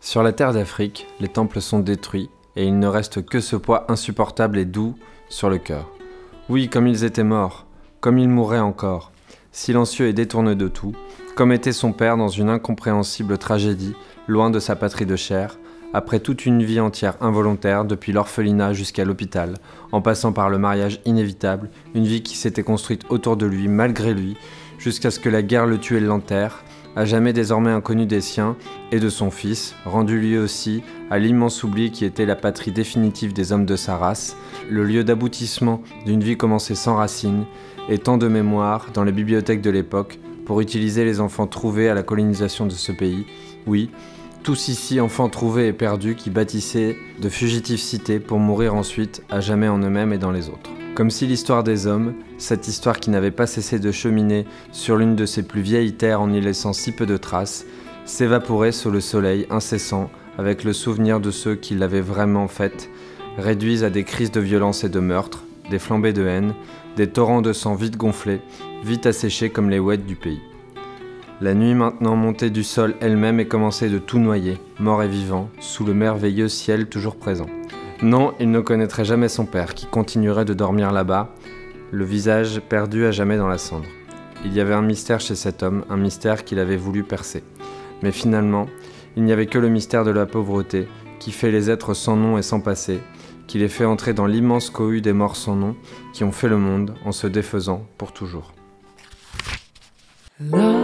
Sur la terre d'Afrique, les temples sont détruits, et il ne reste que ce poids insupportable et doux sur le cœur. Oui, comme ils étaient morts, comme il mourrait encore, silencieux et détourné de tout, comme était son père dans une incompréhensible tragédie, loin de sa patrie de chair, après toute une vie entière involontaire, depuis l'orphelinat jusqu'à l'hôpital, en passant par le mariage inévitable, une vie qui s'était construite autour de lui malgré lui, jusqu'à ce que la guerre le tue et l'enterre, à jamais désormais inconnu des siens et de son fils, rendu lui aussi à l'immense oubli qui était la patrie définitive des hommes de sa race, le lieu d'aboutissement d'une vie commencée sans racines, et tant de mémoires dans les bibliothèques de l'époque pour utiliser les enfants trouvés à la colonisation de ce pays. Oui, tous ici enfants trouvés et perdus qui bâtissaient de fugitives cités pour mourir ensuite à jamais en eux-mêmes et dans les autres. Comme si l'histoire des hommes, cette histoire qui n'avait pas cessé de cheminer sur l'une de ses plus vieilles terres en y laissant si peu de traces, s'évaporait sous le soleil incessant avec le souvenir de ceux qui l'avaient vraiment faite, réduits à des crises de violence et de meurtre, des flambées de haine, des torrents de sang vite gonflés, vite asséchés comme les ouettes du pays. La nuit maintenant montait du sol elle-même et commençait de tout noyer, mort et vivant, sous le merveilleux ciel toujours présent. Non, il ne connaîtrait jamais son père, qui continuerait de dormir là-bas, le visage perdu à jamais dans la cendre. Il y avait un mystère chez cet homme, un mystère qu'il avait voulu percer. Mais finalement, il n'y avait que le mystère de la pauvreté, qui fait les êtres sans nom et sans passé, qui les fait entrer dans l'immense cohue des morts sans nom, qui ont fait le monde en se défaisant pour toujours. L'armure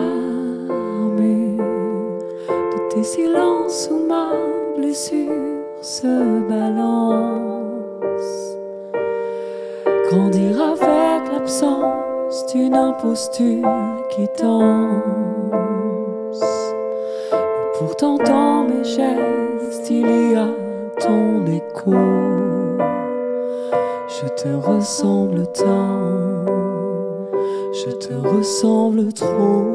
de tes silences où ma blessure se balance, grandir avec l'absence d'une imposture qui danse. Et pourtant dans mes gestes il y a ton écho. Je te ressemble tant, je te ressemble trop.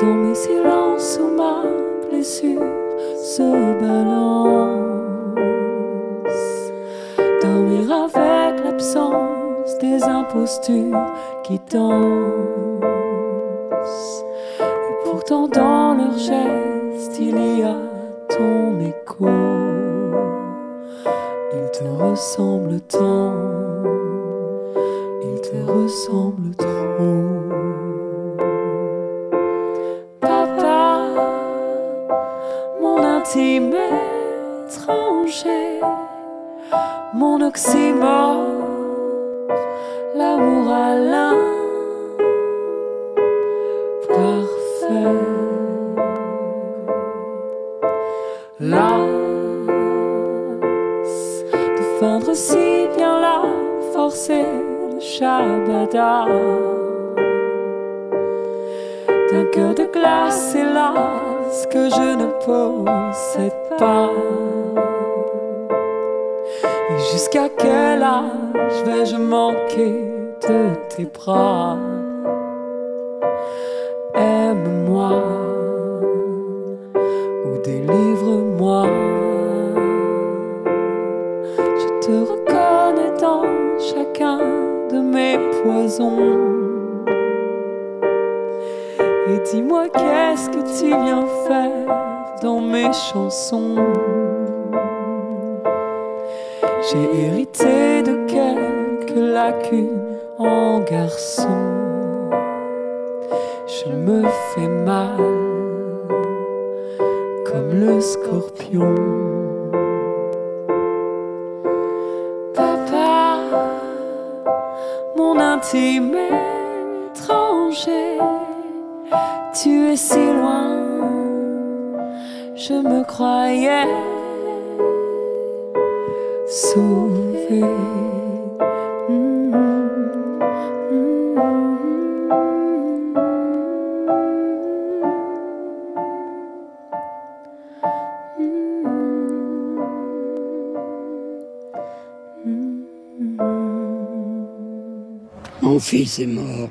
Dans mes silences où ma blessure se balance, dormir avec l'absence des impostures qui dansent. Et pourtant dans leurs gestes il y a ton écho. Ils te ressemblent tant, ils te ressemblent trop. Papa, mon intime étranger, mon oxymore, l'amour à l'un parfait. Lasse de feindre si bien la force et le Shabada, d'un cœur de glace hélas que je ne possède pas. Et jusqu'à quel âge vais-je manquer de tes bras? Aime-moi ou délivre-moi. Je te reconnais dans chacun de mes poisons. Et dis-moi qu'est-ce que tu viens faire dans mes chansons. J'ai hérité de quelques lacunes en garçon. Je me fais mal comme le scorpion. Papa, mon intime étranger, tu es si loin, je me croyais sauvé. Mon fils est mort.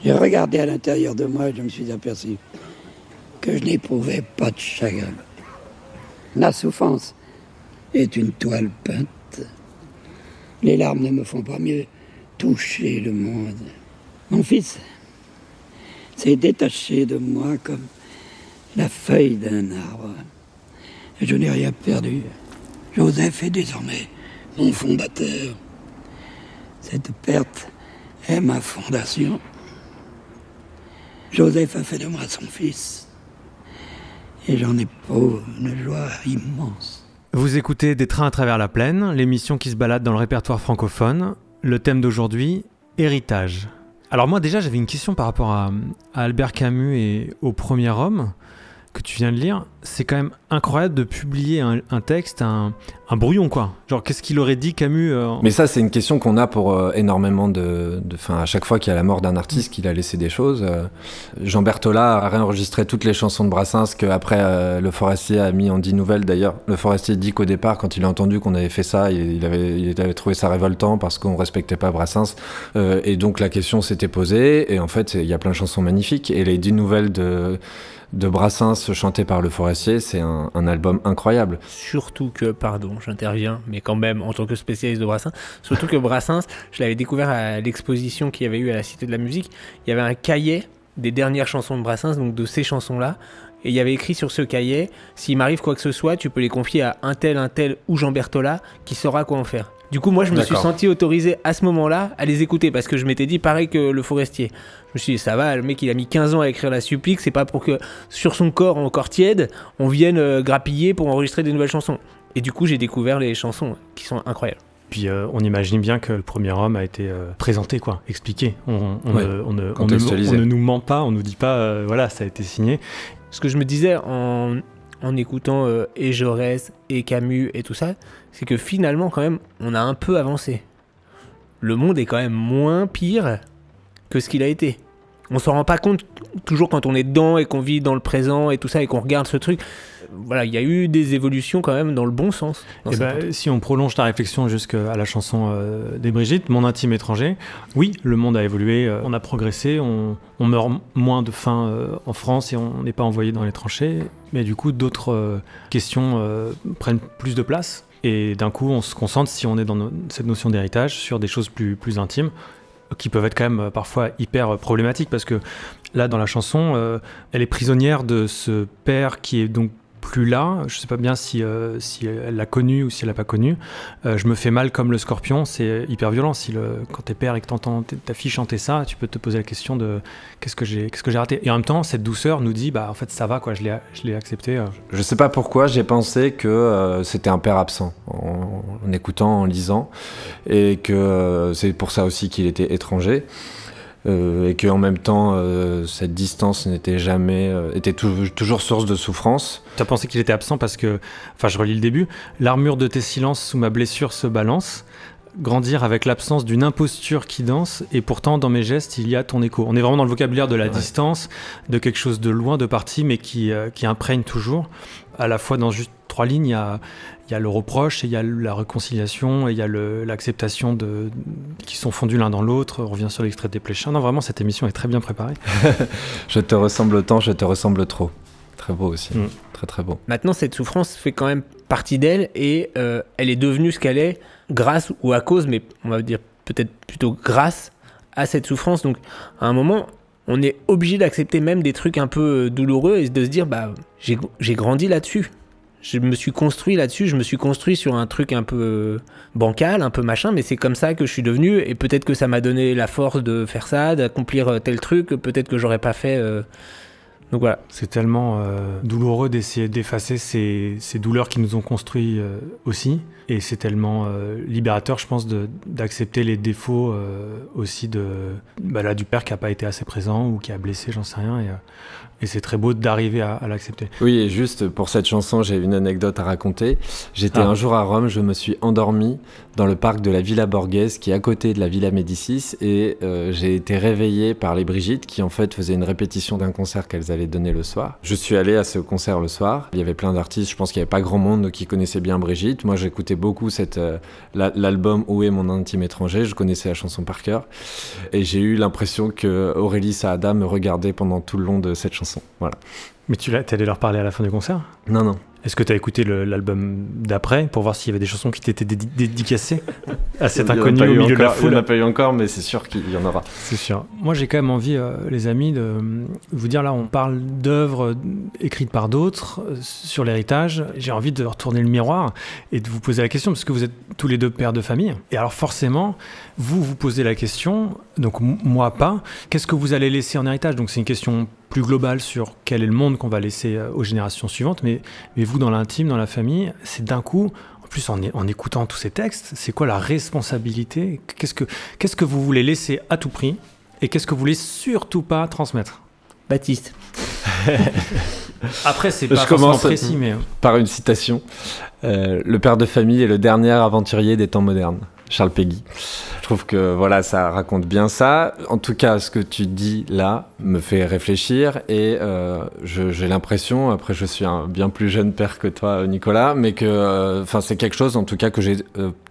J'ai regardé à l'intérieur de moi et je me suis aperçu que je n'éprouvais pas de chagrin. La souffrance est une toile peinte. Les larmes ne me font pas mieux toucher le monde. Mon fils s'est détaché de moi comme la feuille d'un arbre. Et je n'ai rien perdu. Joseph est désormais mon fondateur. Cette perte est ma fondation. Joseph a fait de moi son fils. Et j'en éprouve une joie immense. Vous écoutez Des trains à travers la plaine, l'émission qui se balade dans le répertoire francophone. Le thème d'aujourd'hui, héritage. Alors moi déjà j'avais une question par rapport à Albert Camus et au Premier Homme que tu viens de lire. C'est quand même incroyable de publier un texte, un brouillon quoi. Genre qu'est-ce qu'il aurait dit Camus Mais ça c'est une question qu'on a pour énormément à chaque fois qu'il y a la mort d'un artiste qu'il a laissé des choses. Jean Berthollat a réenregistré toutes les chansons de Brassens qu'après Le Forestier a mis en 10 nouvelles. D'ailleurs Le Forestier dit qu'au départ quand il a entendu qu'on avait fait ça il avait trouvé ça révoltant parce qu'on respectait pas Brassens et donc la question s'était posée et en fait il y a plein de chansons magnifiques et les 10 nouvelles de Brassens chanté par Le Forestier, c'est un album incroyable. Surtout que, pardon, j'interviens, mais quand même, en tant que spécialiste de Brassens, surtout que Brassens, je l'avais découvert à l'exposition qu'il y avait eu à la Cité de la Musique, il y avait un cahier des dernières chansons de Brassens, donc de ces chansons-là, et il y avait écrit sur ce cahier, s'il m'arrive quoi que ce soit, tu peux les confier à un tel ou Jean Berthollat, qui saura quoi en faire. Du coup, moi, je me suis senti autorisé à ce moment-là à les écouter parce que je m'étais dit pareil que Le Forestier. Je me suis dit, ça va, le mec, il a mis 15 ans à écrire La Supplique, c'est pas pour que sur son corps encore tiède, on vienne grappiller pour enregistrer des nouvelles chansons. Et du coup, j'ai découvert les chansons qui sont incroyables. Puis on imagine bien que Le Premier Homme a été présenté, quoi, expliqué. On ne nous ment pas, on nous dit pas, voilà, ça a été signé. Ce que je me disais en écoutant et Jaurès et Camus et tout ça, c'est que finalement, quand même, on a un peu avancé. Le monde est quand même moins pire que ce qu'il a été. On s'en rend pas compte toujours quand on est dedans et qu'on vit dans le présent et tout ça et qu'on regarde ce truc. Voilà, il y a eu des évolutions quand même dans le bon sens. Et si on prolonge ta réflexion jusqu'à la chanson des Brigitte, Mon intime étranger, oui, le monde a évolué, on a progressé, on meurt moins de faim en France et on n'est pas envoyé dans les tranchées, mais du coup d'autres questions prennent plus de place et d'un coup on se concentre, si on est dans cette notion d'héritage, sur des choses plus intimes qui peuvent être quand même parfois hyper problématiques parce que là dans la chanson elle est prisonnière de ce père qui est donc plus là, je sais pas bien si elle l'a connu ou si elle l'a pas connu. Je me fais mal comme le scorpion, c'est hyper violent. Quand t'es père et que t'entends ta fille chanter ça, tu peux te poser la question de qu'est-ce que j'ai raté. Et en même temps, cette douceur nous dit, bah en fait ça va quoi, je l'ai accepté. Je sais pas pourquoi, j'ai pensé que c'était un père absent en écoutant, en lisant, et que c'est pour ça aussi qu'il était étranger. Et qu'en même temps cette distance n'était jamais était toujours source de souffrance. Tu as pensé qu'il était absent parce que, enfin je relis le début, l'armure de tes silences sous ma blessure se balance, grandir avec l'absence d'une imposture qui danse, et pourtant dans mes gestes il y a ton écho. On est vraiment dans le vocabulaire de la distance, de quelque chose de loin, de parti, mais qui imprègne toujours. À la fois dans juste 3 lignes, il y a le reproche, et il y a la réconciliation, et il y a l'acceptation qui sont fondus l'un dans l'autre. On revient sur l'extrait des Pléchins. Non, vraiment, cette émission est très bien préparée. Je te ressemble tant, je te ressemble trop. Très beau aussi. Très très beau. Maintenant, cette souffrance fait quand même partie d'elle, et elle est devenue ce qu'elle est grâce ou à cause, mais on va dire peut-être plutôt grâce à cette souffrance. Donc, à un moment, on est obligé d'accepter même des trucs un peu douloureux et de se dire, bah, j'ai grandi là-dessus. Je me suis construit là-dessus, je me suis construit sur un truc un peu bancal, un peu machin, mais c'est comme ça que je suis devenu, et peut-être que ça m'a donné la force de faire ça, d'accomplir tel truc, peut-être que j'aurais pas fait... Donc voilà. C'est tellement douloureux d'essayer d'effacer ces douleurs qui nous ont construits aussi, et c'est tellement libérateur, je pense, d'accepter les défauts aussi du père qui n'a pas été assez présent ou qui a blessé, j'en sais rien, et c'est très beau d'arriver à l'accepter. Oui, et juste pour cette chanson, j'ai une anecdote à raconter. J'étais un jour à Rome, je me suis endormi dans le parc de la Villa Borghese, qui est à côté de la Villa Médicis, et j'ai été réveillé par les Brigitte, qui en fait faisaient une répétition d'un concert qu'elles avaient donné le soir. Je suis allé à ce concert le soir. Il y avait plein d'artistes, je pense qu'il n'y avait pas grand monde qui connaissait bien Brigitte. Moi, j'écoutais beaucoup l'album Où est mon intime étranger, je connaissais la chanson par cœur, et j'ai eu l'impression que Aurélie Saada me regardait pendant tout le long de cette chanson. Voilà. Mais t'es allé leur parler à la fin du concert ? Non. Est-ce que tu as écouté l'album d'après pour voir s'il y avait des chansons qui t'étaient dédicacées à cet inconnu au milieu de la foule ? Il n'y en a pas eu encore, mais c'est sûr qu'il y en aura. C'est sûr. Moi, j'ai quand même envie, les amis, de vous dire, là, on parle d'œuvres écrites par d'autres sur l'héritage. J'ai envie de retourner le miroir et de vous poser la question, parce que vous êtes tous les deux pères de famille. Et alors, forcément, vous posez la question, donc moi pas, qu'est-ce que vous allez laisser en héritage ? Donc, c'est une question plus globale sur quel est le monde qu'on va laisser aux générations suivantes, mais vous, dans l'intime, dans la famille, c'est d'un coup, plus en écoutant tous ces textes, c'est quoi la responsabilité ? Qu'est-ce que vous voulez laisser à tout prix et qu'est-ce que vous voulez surtout pas transmettre ? Baptiste. Après, c'est pas forcément précis, mais... par une citation. Le père de famille est le dernier aventurier des temps modernes. Charles Péguy. Je trouve que voilà, ça raconte bien ça. En tout cas, ce que tu dis là me fait réfléchir et j'ai l'impression, après je suis un bien plus jeune père que toi, Nicolas, mais que c'est quelque chose en tout cas que j'ai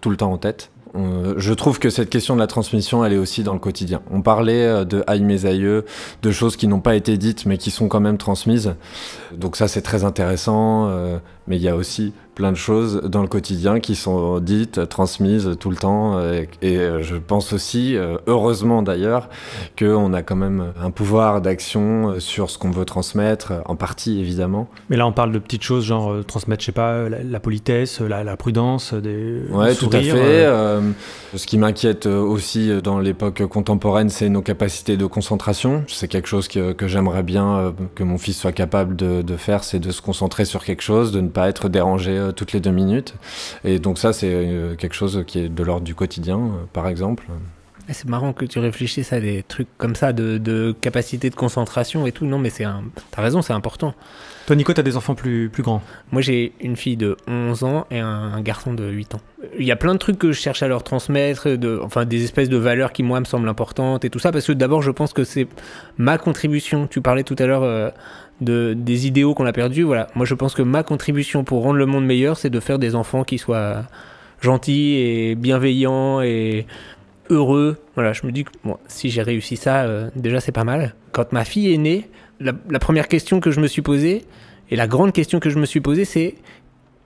tout le temps en tête. Je trouve que cette question de la transmission, elle est aussi dans le quotidien. On parlait de aïe mes aïeux, de choses qui n'ont pas été dites mais qui sont quand même transmises. Donc ça, c'est très intéressant, mais il y a aussi plein de choses dans le quotidien qui sont dites, transmises tout le temps. Et je pense aussi, heureusement d'ailleurs, qu'on a quand même un pouvoir d'action sur ce qu'on veut transmettre, en partie évidemment. Mais là, on parle de petites choses, genre transmettre, je sais pas, la politesse, la prudence, des ouais, sourires. Tout à fait. Ce qui m'inquiète aussi dans l'époque contemporaine, c'est nos capacités de concentration. C'est quelque chose que j'aimerais bien que mon fils soit capable de faire, c'est de se concentrer sur quelque chose, de ne pas être dérangé toutes les 2 minutes. Et donc ça, c'est quelque chose qui est de l'ordre du quotidien, par exemple. C'est marrant que tu réfléchisses à des trucs comme ça, de capacité de concentration et tout. Non, mais t'as raison, c'est important. Toi, Nico, t'as des enfants plus grands ? Moi, j'ai une fille de 11 ans et un garçon de 8 ans. Il y a plein de trucs que je cherche à leur transmettre, des espèces de valeurs qui, moi, me semblent importantes et tout ça, parce que d'abord, je pense que c'est ma contribution. Tu parlais tout à l'heure des idéaux qu'on a perdus. Voilà. Moi, je pense que ma contribution pour rendre le monde meilleur, c'est de faire des enfants qui soient gentils et bienveillants et heureux. Voilà, je me dis que bon, si j'ai réussi ça, déjà, c'est pas mal. Quand ma fille est née, la première question que je me suis posée, et la grande question que je me suis posée, c'est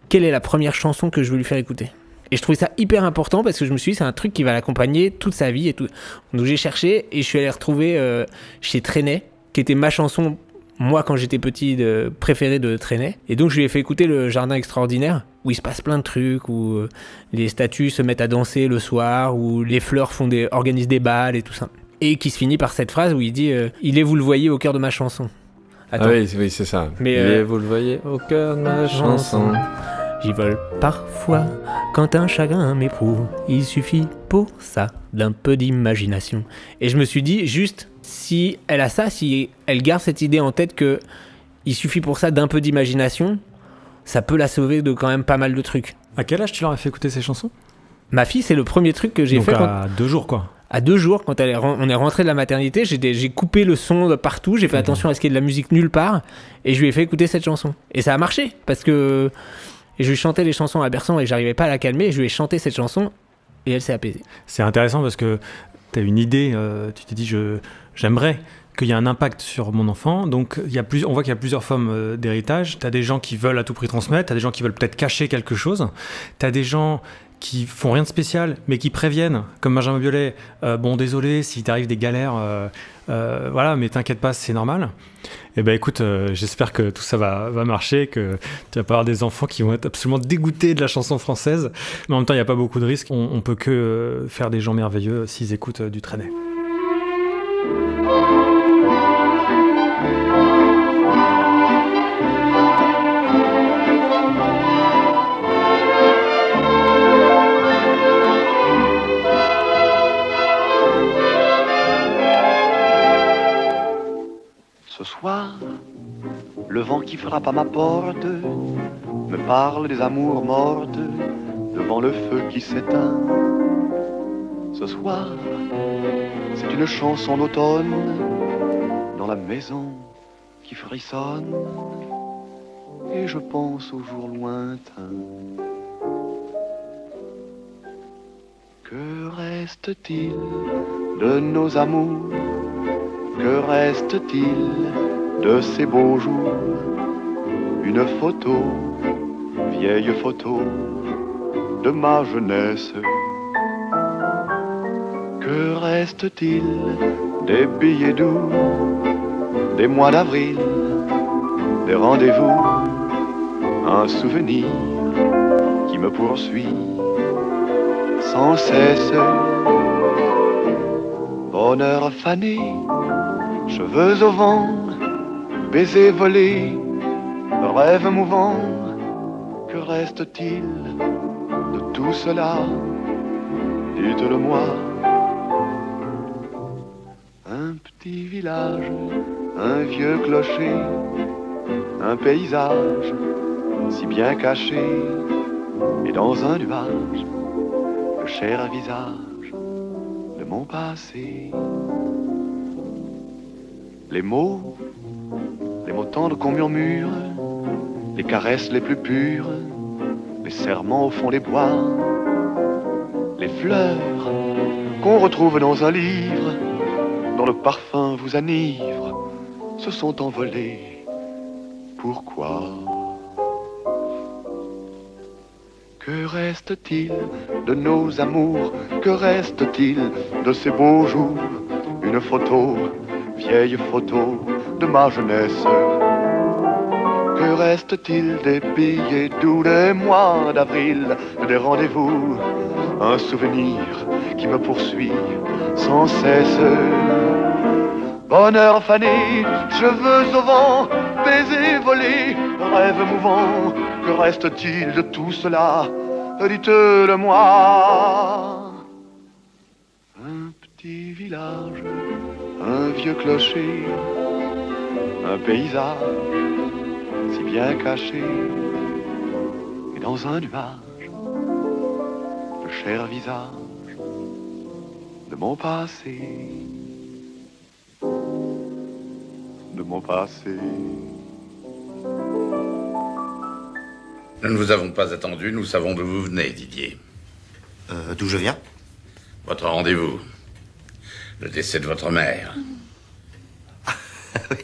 quelle est la première chanson que je veux lui faire écouter ? Et je trouvais ça hyper important parce que je me suis dit, c'est un truc qui va l'accompagner toute sa vie et tout. Donc j'ai cherché et je suis allé retrouver chez Trenet, qui était ma chanson, moi quand j'étais petit, préférée de Trenet. Et donc je lui ai fait écouter Le Jardin extraordinaire, où il se passe plein de trucs, où les statues se mettent à danser le soir, où les fleurs organisent des bals et tout ça. Et qui se finit par cette phrase où il dit il est, vous le voyez, au cœur de ma chanson. Attends. Ah oui, c'est ça. Mais il est, vous le voyez, au cœur de ma chanson. J'y vole parfois quand un chagrin m'éprouve. Il suffit pour ça d'un peu d'imagination. Et je me suis dit, juste, si elle a ça, si elle garde cette idée en tête que il suffit pour ça d'un peu d'imagination, ça peut la sauver de quand même pas mal de trucs. À quel âge tu leur as fait écouter ces chansons ? Ma fille, c'est le premier truc que j'ai fait. Donc à 2 jours, quoi. À 2 jours, quand on est rentré de la maternité, j'ai coupé le son de partout, j'ai fait attention à ce qu'il y ait de la musique nulle part, et je lui ai fait écouter cette chanson. Et ça a marché, parce que je lui chantais les chansons à berçon et j'arrivais pas à la calmer, et je lui ai chanté cette chanson, et elle s'est apaisée. C'est intéressant parce que tu as une idée, tu t'es dit, j'aimerais qu'il y ait un impact sur mon enfant, donc on voit qu'il y a plusieurs formes d'héritage. Tu as des gens qui veulent à tout prix transmettre, tu as des gens qui veulent peut-être cacher quelque chose, tu as des gens qui font rien de spécial, mais qui préviennent, comme Benjamin Biolay, bon, désolé, si t'arrive des galères, voilà, mais t'inquiète pas, c'est normal. Et ben écoute, j'espère que tout ça va marcher, que tu vas pas avoir des enfants qui vont être absolument dégoûtés de la chanson française, mais en même temps, il n'y a pas beaucoup de risques. On peut que faire des gens merveilleux s'ils écoutent du Trenet. Ce soir, le vent qui frappe à ma porte me parle des amours mortes devant le feu qui s'éteint. Ce soir, c'est une chanson d'automne dans la maison qui frissonne et je pense aux jours lointains. Que reste-t-il de nos amours? Que reste-t-il de ces beaux jours? Une photo, vieille photo de ma jeunesse. Que reste-t-il des billets doux, des mois d'avril, des rendez-vous? Un souvenir qui me poursuit sans cesse. Bonheur fané, cheveux au vent, baisers volés, rêves mouvants. Que reste-t-il tout cela? Dites-le-moi. Un petit village, un vieux clocher, un paysage si bien caché, et dans un nuage, le cher visage de mon passé. Les mots tendres qu'on murmure, les caresses les plus pures, les serments au fond des bois, les fleurs qu'on retrouve dans un livre, dont le parfum vous enivre, se sont envolés. Pourquoi? Que reste-t-il de nos amours? Que reste-t-il de ces beaux jours? Une photo, vieille photo de ma jeunesse. Que reste-t-il des billets doux des mois d'avril, des rendez-vous? Un souvenir qui me poursuit sans cesse. Bonheur fané, cheveux au vent, baisers volés, rêves mouvants. Que reste-t-il de tout cela? Dites-le-moi. Un petit village, un vieux clocher, un paysage si bien caché, et dans un nuage, le cher visage de mon passé. De mon passé. Nous ne vous avons pas attendu, nous savons d'où vous venez, Didier. D'où je viens? Votre rendez-vous. Le décès de votre mère. Oui.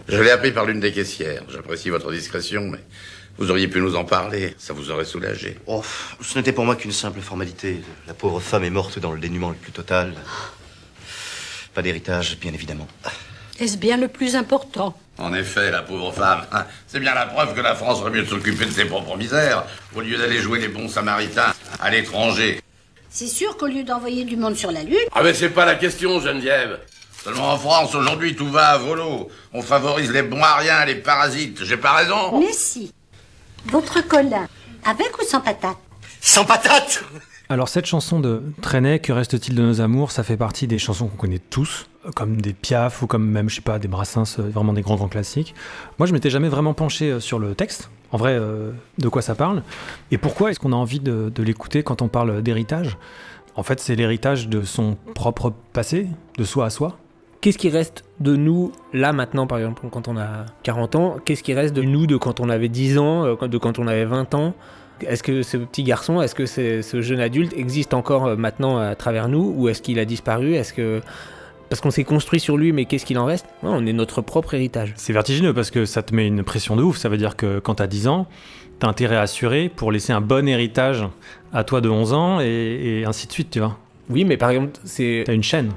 Je l'ai appris par l'une des caissières. J'apprécie votre discrétion, mais vous auriez pu nous en parler. Ça vous aurait soulagé. Oh, ce n'était pour moi qu'une simple formalité. La pauvre femme est morte dans le dénuement le plus total. Pas d'héritage, bien évidemment. Est-ce bien le plus important? En effet, la pauvre femme. C'est bien la preuve que la France ferait mieux de s'occuper de ses propres misères, au lieu d'aller jouer les bons samaritains à l'étranger. C'est sûr qu'au lieu d'envoyer du monde sur la Lune... Ah mais c'est pas la question, Geneviève. Seulement en France, aujourd'hui, tout va à volo. On favorise les bons à rien, les parasites. J'ai pas raison? Mais si. Votre Colin, avec ou sans patate? Sans patate! Alors cette chanson de Trenet, Que reste-t-il de nos amours, ça fait partie des chansons qu'on connaît tous, comme des Piaf ou comme même, je sais pas, des Brassens, vraiment des grands classiques. Moi, je m'étais jamais vraiment penché sur le texte, en vrai, de quoi ça parle. Et pourquoi est-ce qu'on a envie de l'écouter quand on parle d'héritage? En fait, c'est l'héritage de son propre passé, de soi à soi. Qu'est-ce qui reste de nous, là, maintenant, par exemple, quand on a 40 ans? Qu'est-ce qui reste de nous de quand on avait 10 ans, de quand on avait 20 ans? Est-ce que ce petit garçon, est-ce que ce jeune adulte existe encore maintenant à travers nous? Ou est-ce qu'il a disparu? Parce qu'on s'est construit sur lui, mais qu'est-ce qu'il en reste? Ouais, on est notre propre héritage. C'est vertigineux parce que ça te met une pression de ouf. Ça veut dire que quand t'as 10 ans, t'as intérêt à assurer pour laisser un bon héritage à toi de 11 ans et ainsi de suite, tu vois. Oui, mais par exemple, t'as une chaîne.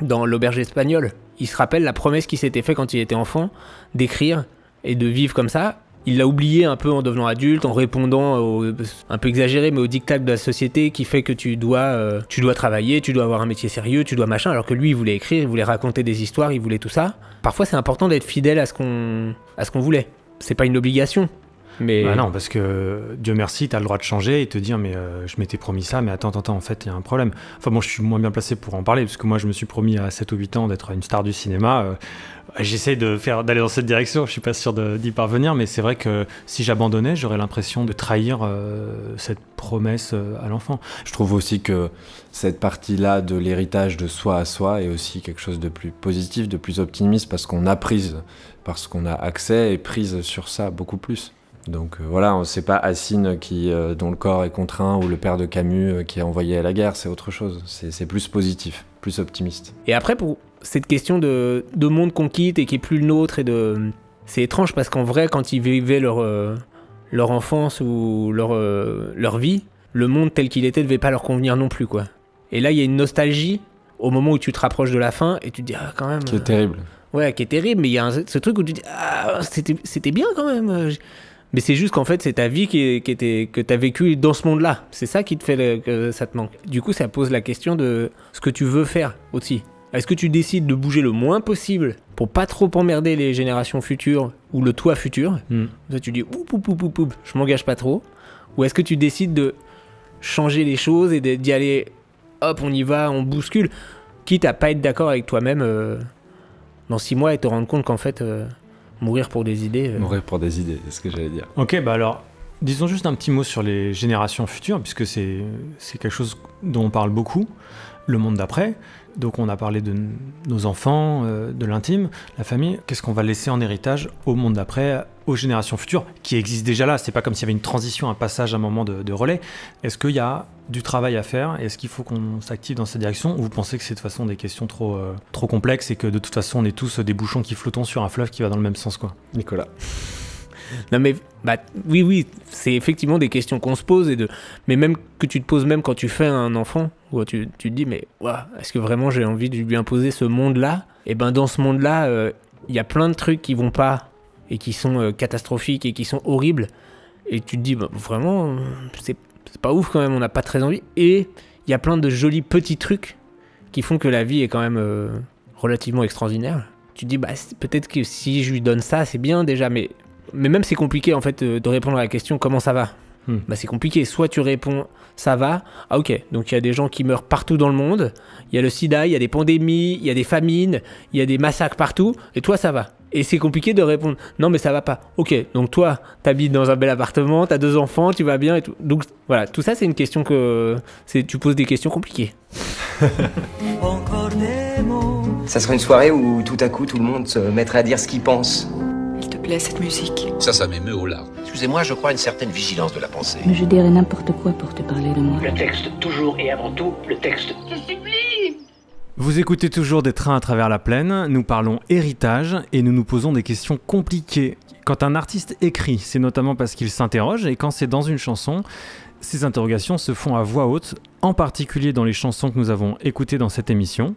Dans L'Auberge espagnole, il se rappelle la promesse qui s'était faite quand il était enfant, d'écrire et de vivre comme ça. Il l'a oublié un peu en devenant adulte, en répondant un peu exagéré, mais au diktat de la société qui fait que tu dois travailler, tu dois avoir un métier sérieux, tu dois machin, alors que lui, il voulait écrire, il voulait raconter des histoires, il voulait tout ça. Parfois, c'est important d'être fidèle à ce qu'on voulait. C'est pas une obligation. Mais... Bah non, parce que Dieu merci, t'as le droit de changer et te dire mais je m'étais promis ça, mais attends, en fait, il y a un problème. Enfin bon, je suis moins bien placé pour en parler, parce que moi, je me suis promis à 7 ou 8 ans d'être une star du cinéma. J'essaie d'aller dans cette direction, je suis pas sûr d'y parvenir, mais c'est vrai que si j'abandonnais, j'aurais l'impression de trahir cette promesse à l'enfant. Je trouve aussi que cette partie-là de l'héritage de soi à soi est aussi quelque chose de plus positif, de plus optimiste, parce qu'on a prise, parce qu'on a accès et prise sur ça beaucoup plus. Donc voilà, c'est pas Hassine dont le corps est contraint, ou le père de Camus qui est envoyé à la guerre, c'est autre chose. C'est plus positif, plus optimiste. Et après, pour cette question de monde qu'on quitte et qui est plus le nôtre, c'est étrange parce qu'en vrai, quand ils vivaient leur enfance ou leur vie, le monde tel qu'il était ne devait pas leur convenir non plus, quoi. Et là, il y a une nostalgie au moment où tu te rapproches de la fin et tu te dis, ah, quand même... Qui est terrible. Ouais, qui est terrible, mais il y a ce truc où tu te dis, ah, c'était bien quand même. Mais c'est juste qu'en fait, c'est ta vie que t'as vécu dans ce monde-là. C'est ça qui te fait que ça te manque. Du coup, ça pose la question de ce que tu veux faire aussi. Est-ce que tu décides de bouger le moins possible pour pas trop emmerder les générations futures ou le toi futur? Là, tu dis, je m'engage pas trop. Ou est-ce que tu décides de changer les choses et d'y aller, hop, on y va, on bouscule, quitte à pas être d'accord avec toi-même dans 6 mois et te rendre compte qu'en fait, mourir pour des idées... Mourir pour des idées, c'est ce que j'allais dire. Ok, bah alors, disons juste un petit mot sur les générations futures, puisque c'est quelque chose dont on parle beaucoup, le monde d'après. Donc on a parlé de nos enfants, de l'intime, la famille. Qu'est-ce qu'on va laisser en héritage au monde d'après, aux générations futures, qui existent déjà là? C'est pas comme s'il y avait une transition, un passage, un moment de relais. Est-ce qu'il y a du travail à faire? Est-ce qu'il faut qu'on s'active dans cette direction? Ou vous pensez que c'est de toute façon des questions trop complexes et que de toute façon on est tous des bouchons qui flottons sur un fleuve qui va dans le même sens, quoi? Nicolas. Non mais oui, c'est effectivement des questions qu'on se pose mais même que tu te poses même quand tu fais un enfant, où tu te dis mais est-ce que vraiment j'ai envie de lui imposer ce monde-là? Et ben dans ce monde-là, il y a plein de trucs qui vont pas et qui sont catastrophiques et qui sont horribles. Et tu te dis vraiment c'est pas ouf quand même, on n'a pas très envie. Et il y a plein de jolis petits trucs qui font que la vie est quand même relativement extraordinaire. Tu te dis peut-être que si je lui donne ça, c'est bien déjà, mais même c'est compliqué en fait de répondre à la question comment ça va. C'est compliqué, soit tu réponds ça va, ok, donc il y a des gens qui meurent partout dans le monde, il y a le sida, il y a des pandémies, il y a des famines, il y a des massacres partout, et toi ça va. Et c'est compliqué de répondre non mais ça va pas, ok, donc toi t'habites dans un bel appartement, t'as 2 enfants, tu vas bien et tout. Donc voilà, tout ça c'est une question tu poses des questions compliquées. Ça serait une soirée où tout à coup tout le monde se mettrait à dire ce qu'il pense. Il te plaît cette musique? Ça m'émeut aux larmes. Excusez-moi, je crois à une certaine vigilance de la pensée. Mais je dirais n'importe quoi pour te parler de moi. Le texte, toujours et avant tout, le texte. Je supplie! Vous écoutez toujours Des trains à travers la plaine, nous parlons héritage et nous nous posons des questions compliquées. Quand un artiste écrit, c'est notamment parce qu'il s'interroge, et quand c'est dans une chanson, ces interrogations se font à voix haute, en particulier dans les chansons que nous avons écoutées dans cette émission.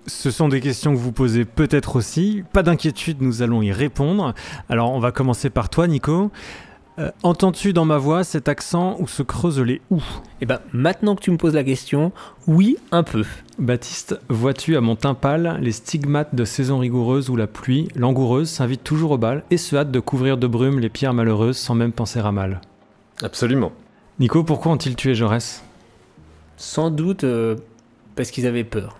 Ce sont des questions que vous posez peut-être aussi. Pas d'inquiétude, nous allons y répondre. Alors, on va commencer par toi, Nico. Entends-tu dans ma voix cet accent où se creusent les ou? Eh ben, maintenant que tu me poses la question, oui, un peu. Baptiste, vois-tu à mon teint pâle les stigmates de saison rigoureuse où la pluie, langoureuse, s'invite toujours au bal et se hâte de couvrir de brume les pierres malheureuses sans même penser à mal? Absolument. Nico, pourquoi ont-ils tué Jaurès? Sans doute parce qu'ils avaient peur.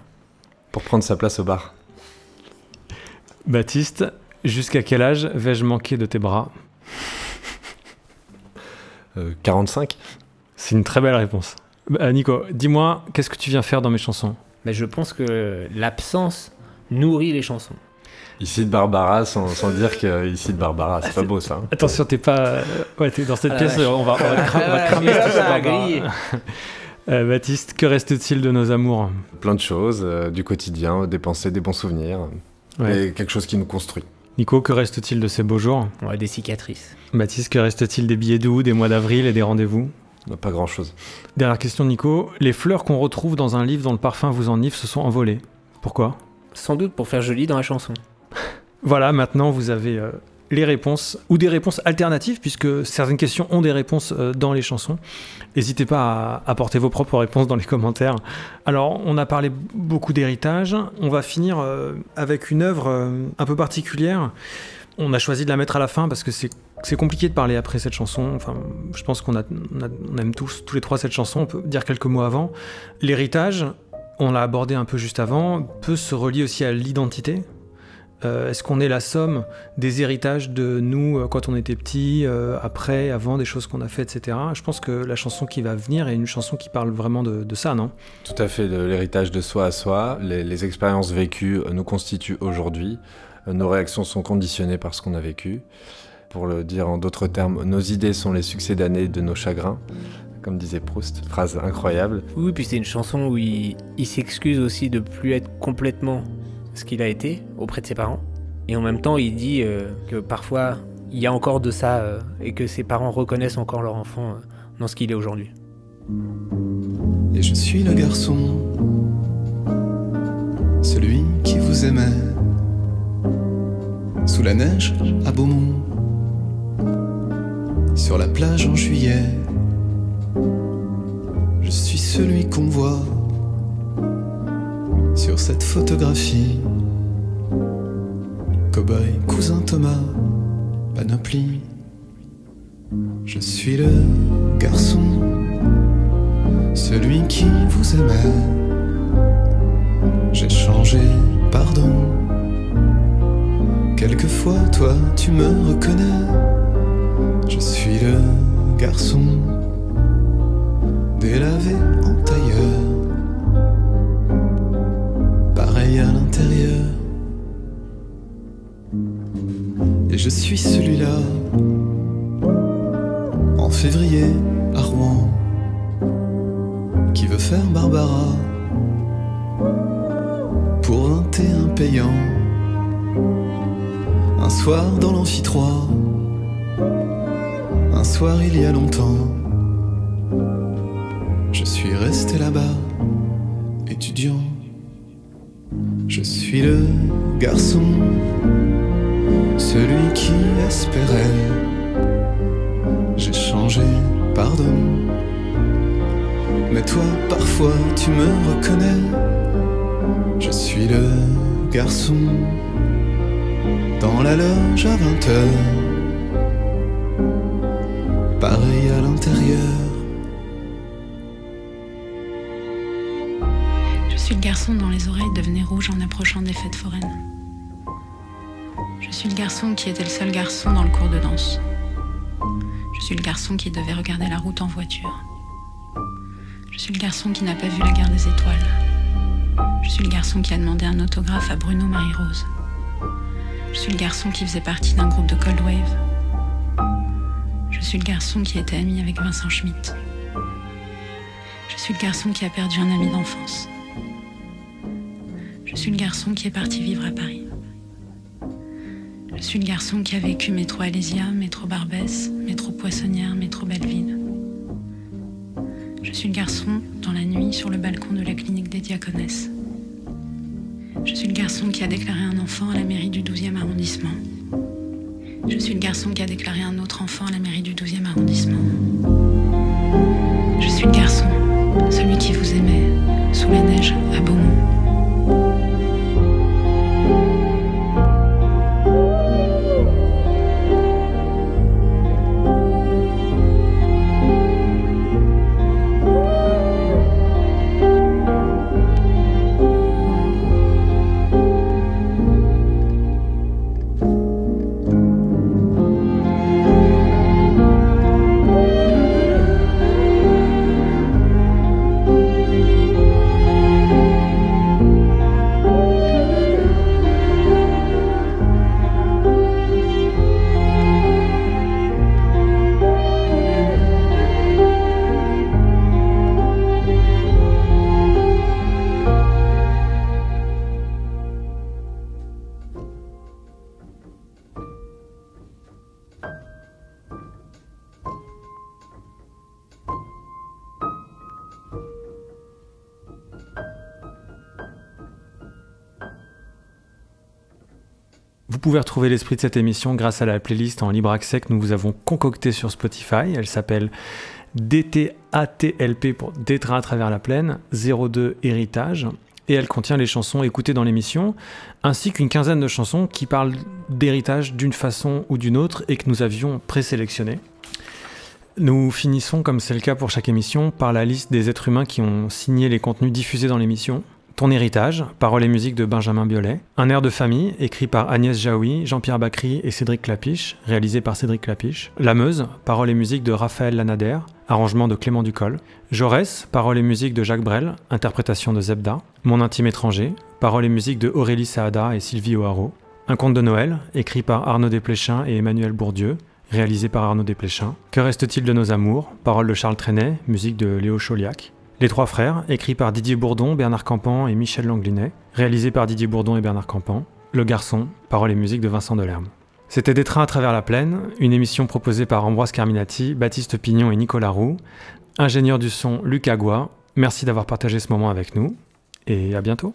Pour prendre sa place au bar. Baptiste, jusqu'à quel âge vais-je manquer de tes bras? 45. C'est une très belle réponse. Nico, dis-moi, qu'est-ce que tu viens faire dans mes chansons? Je pense que l'absence nourrit les chansons. Ici de Barbara, sans dire que ici de Barbara, c'est pas beau ça. Hein. Attention, t'es pas... Ouais, t'es dans cette pièce, on va cramer cette Baptiste, que reste-t-il de nos amours? Plein de choses, du quotidien, des pensées, des bons souvenirs, et quelque chose qui nous construit. Nico, que reste-t-il de ces beaux jours? Des cicatrices. Baptiste, que reste-t-il des billets d'août, des mois d'avril et des rendez-vous? Pas grand-chose. Dernière question, Nico. Les fleurs qu'on retrouve dans un livre dont le parfum vous enivre se sont envolées. Pourquoi? Sans doute pour faire joli dans la chanson. Voilà, maintenant vous avez les réponses, ou des réponses alternatives, puisque certaines questions ont des réponses dans les chansons. N'hésitez pas à apporter vos propres réponses dans les commentaires. Alors, on a parlé beaucoup d'héritage. On va finir avec une œuvre un peu particulière. On a choisi de la mettre à la fin parce que c'est compliqué de parler après cette chanson. Enfin, je pense qu'on aime tous les trois cette chanson. On peut dire quelques mots avant. L'héritage, on l'a abordé un peu juste avant, peut se relier aussi à l'identité. Est-ce qu'on est la somme des héritages de nous quand on était petit, après, avant, des choses qu'on a fait, etc. Je pense que la chanson qui va venir est une chanson qui parle vraiment de ça, non? Tout à fait, de l'héritage de soi à soi. Les expériences vécues nous constituent aujourd'hui. Nos réactions sont conditionnées par ce qu'on a vécu. Pour le dire en d'autres termes, nos idées sont les succès d'années de nos chagrins. Comme disait Proust, phrase incroyable. Oui, puis c'est une chanson où il s'excuse aussi de plus être complètement ce qu'il a été auprès de ses parents. Et en même temps, il dit que parfois, il y a encore de ça et que ses parents reconnaissent encore leur enfant dans ce qu'il est aujourd'hui. Et je suis le garçon, celui qui vous aimait, sous la neige à Beaumont, sur la plage en juillet. Je suis celui qu'on voit sur cette photographie. Cow-boy, cousin Thomas, panoplie. Je suis le garçon celui qui vous aimait. J'ai changé, pardon. Quelquefois, toi, tu me reconnais. Je suis le garçon délavé en tailleur, pareil à l'intérieur. Et je suis celui-là, en février à Rouen, qui veut faire Barbara pour un thé impayant. Un soir dans l'amphi 3, un soir il y a longtemps, je suis resté là-bas, étudiant. Je suis le garçon, celui qui espérait. J'ai changé, pardon. Mais toi, parfois, tu me reconnais. Je suis le garçon dans la loge à 20h, pareil à l'intérieur. Je suis le garçon dont les oreilles devenaient rouges en approchant des fêtes foraines. Je suis le garçon qui était le seul garçon dans le cours de danse. Je suis le garçon qui devait regarder la route en voiture. Je suis le garçon qui n'a pas vu la guerre des étoiles. Je suis le garçon qui a demandé un autographe à Bruno Marie-Rose. Je suis le garçon qui faisait partie d'un groupe de Cold Wave. Je suis le garçon qui était ami avec Vincent Schmitt. Je suis le garçon qui a perdu un ami d'enfance. Je suis le garçon qui est parti vivre à Paris. Je suis le garçon qui a vécu métro Alésia, métro Barbès, métro Poissonnière, métro Belleville. Je suis le garçon, dans la nuit, sur le balcon de la clinique des Diaconesses. Je suis le garçon qui a déclaré un enfant à la mairie du 12e arrondissement. Je suis le garçon qui a déclaré un autre enfant à la mairie du 12e arrondissement. Je suis le garçon, celui qui vous aimait, sous la neige, à Beaumont. Vous pouvez retrouver l'esprit de cette émission grâce à la playlist en libre accès que nous vous avons concoctée sur Spotify. Elle s'appelle DTATLP pour Des trains à travers la plaine, 02 Héritage. Et elle contient les chansons écoutées dans l'émission, ainsi qu'une quinzaine de chansons qui parlent d'héritage d'une façon ou d'une autre et que nous avions présélectionnées. Nous finissons, comme c'est le cas pour chaque émission, par la liste des êtres humains qui ont signé les contenus diffusés dans l'émission. Ton héritage, paroles et musique de Benjamin Biolay. Un air de famille, écrit par Agnès Jaoui, Jean-Pierre Bacry et Cédric Clapiche, réalisé par Cédric Clapiche. La Meuse, paroles et musique de Raphaël Lanader, arrangement de Clément Ducol. Jaurès, paroles et musique de Jacques Brel, interprétation de Zebda. Mon intime étranger, paroles et musique de Aurélie Saada et Sylvie O'Haraud. Un conte de Noël, écrit par Arnaud Desplechin et Emmanuel Bourdieu, réalisé par Arnaud Desplechin. Que reste-t-il de nos amours, paroles de Charles Trenet, musique de Léo Chauliac. Les Trois Frères, écrit par Didier Bourdon, Bernard Campan et Michel Langlinet, réalisé par Didier Bourdon et Bernard Campan. Le Garçon, paroles et musique de Vincent Delerme. C'était Des trains à travers la plaine, une émission proposée par Ambroise Carminati, Baptiste Pignon et Nicolas Roux. Ingénieur du son, Luc Agua. Merci d'avoir partagé ce moment avec nous et à bientôt.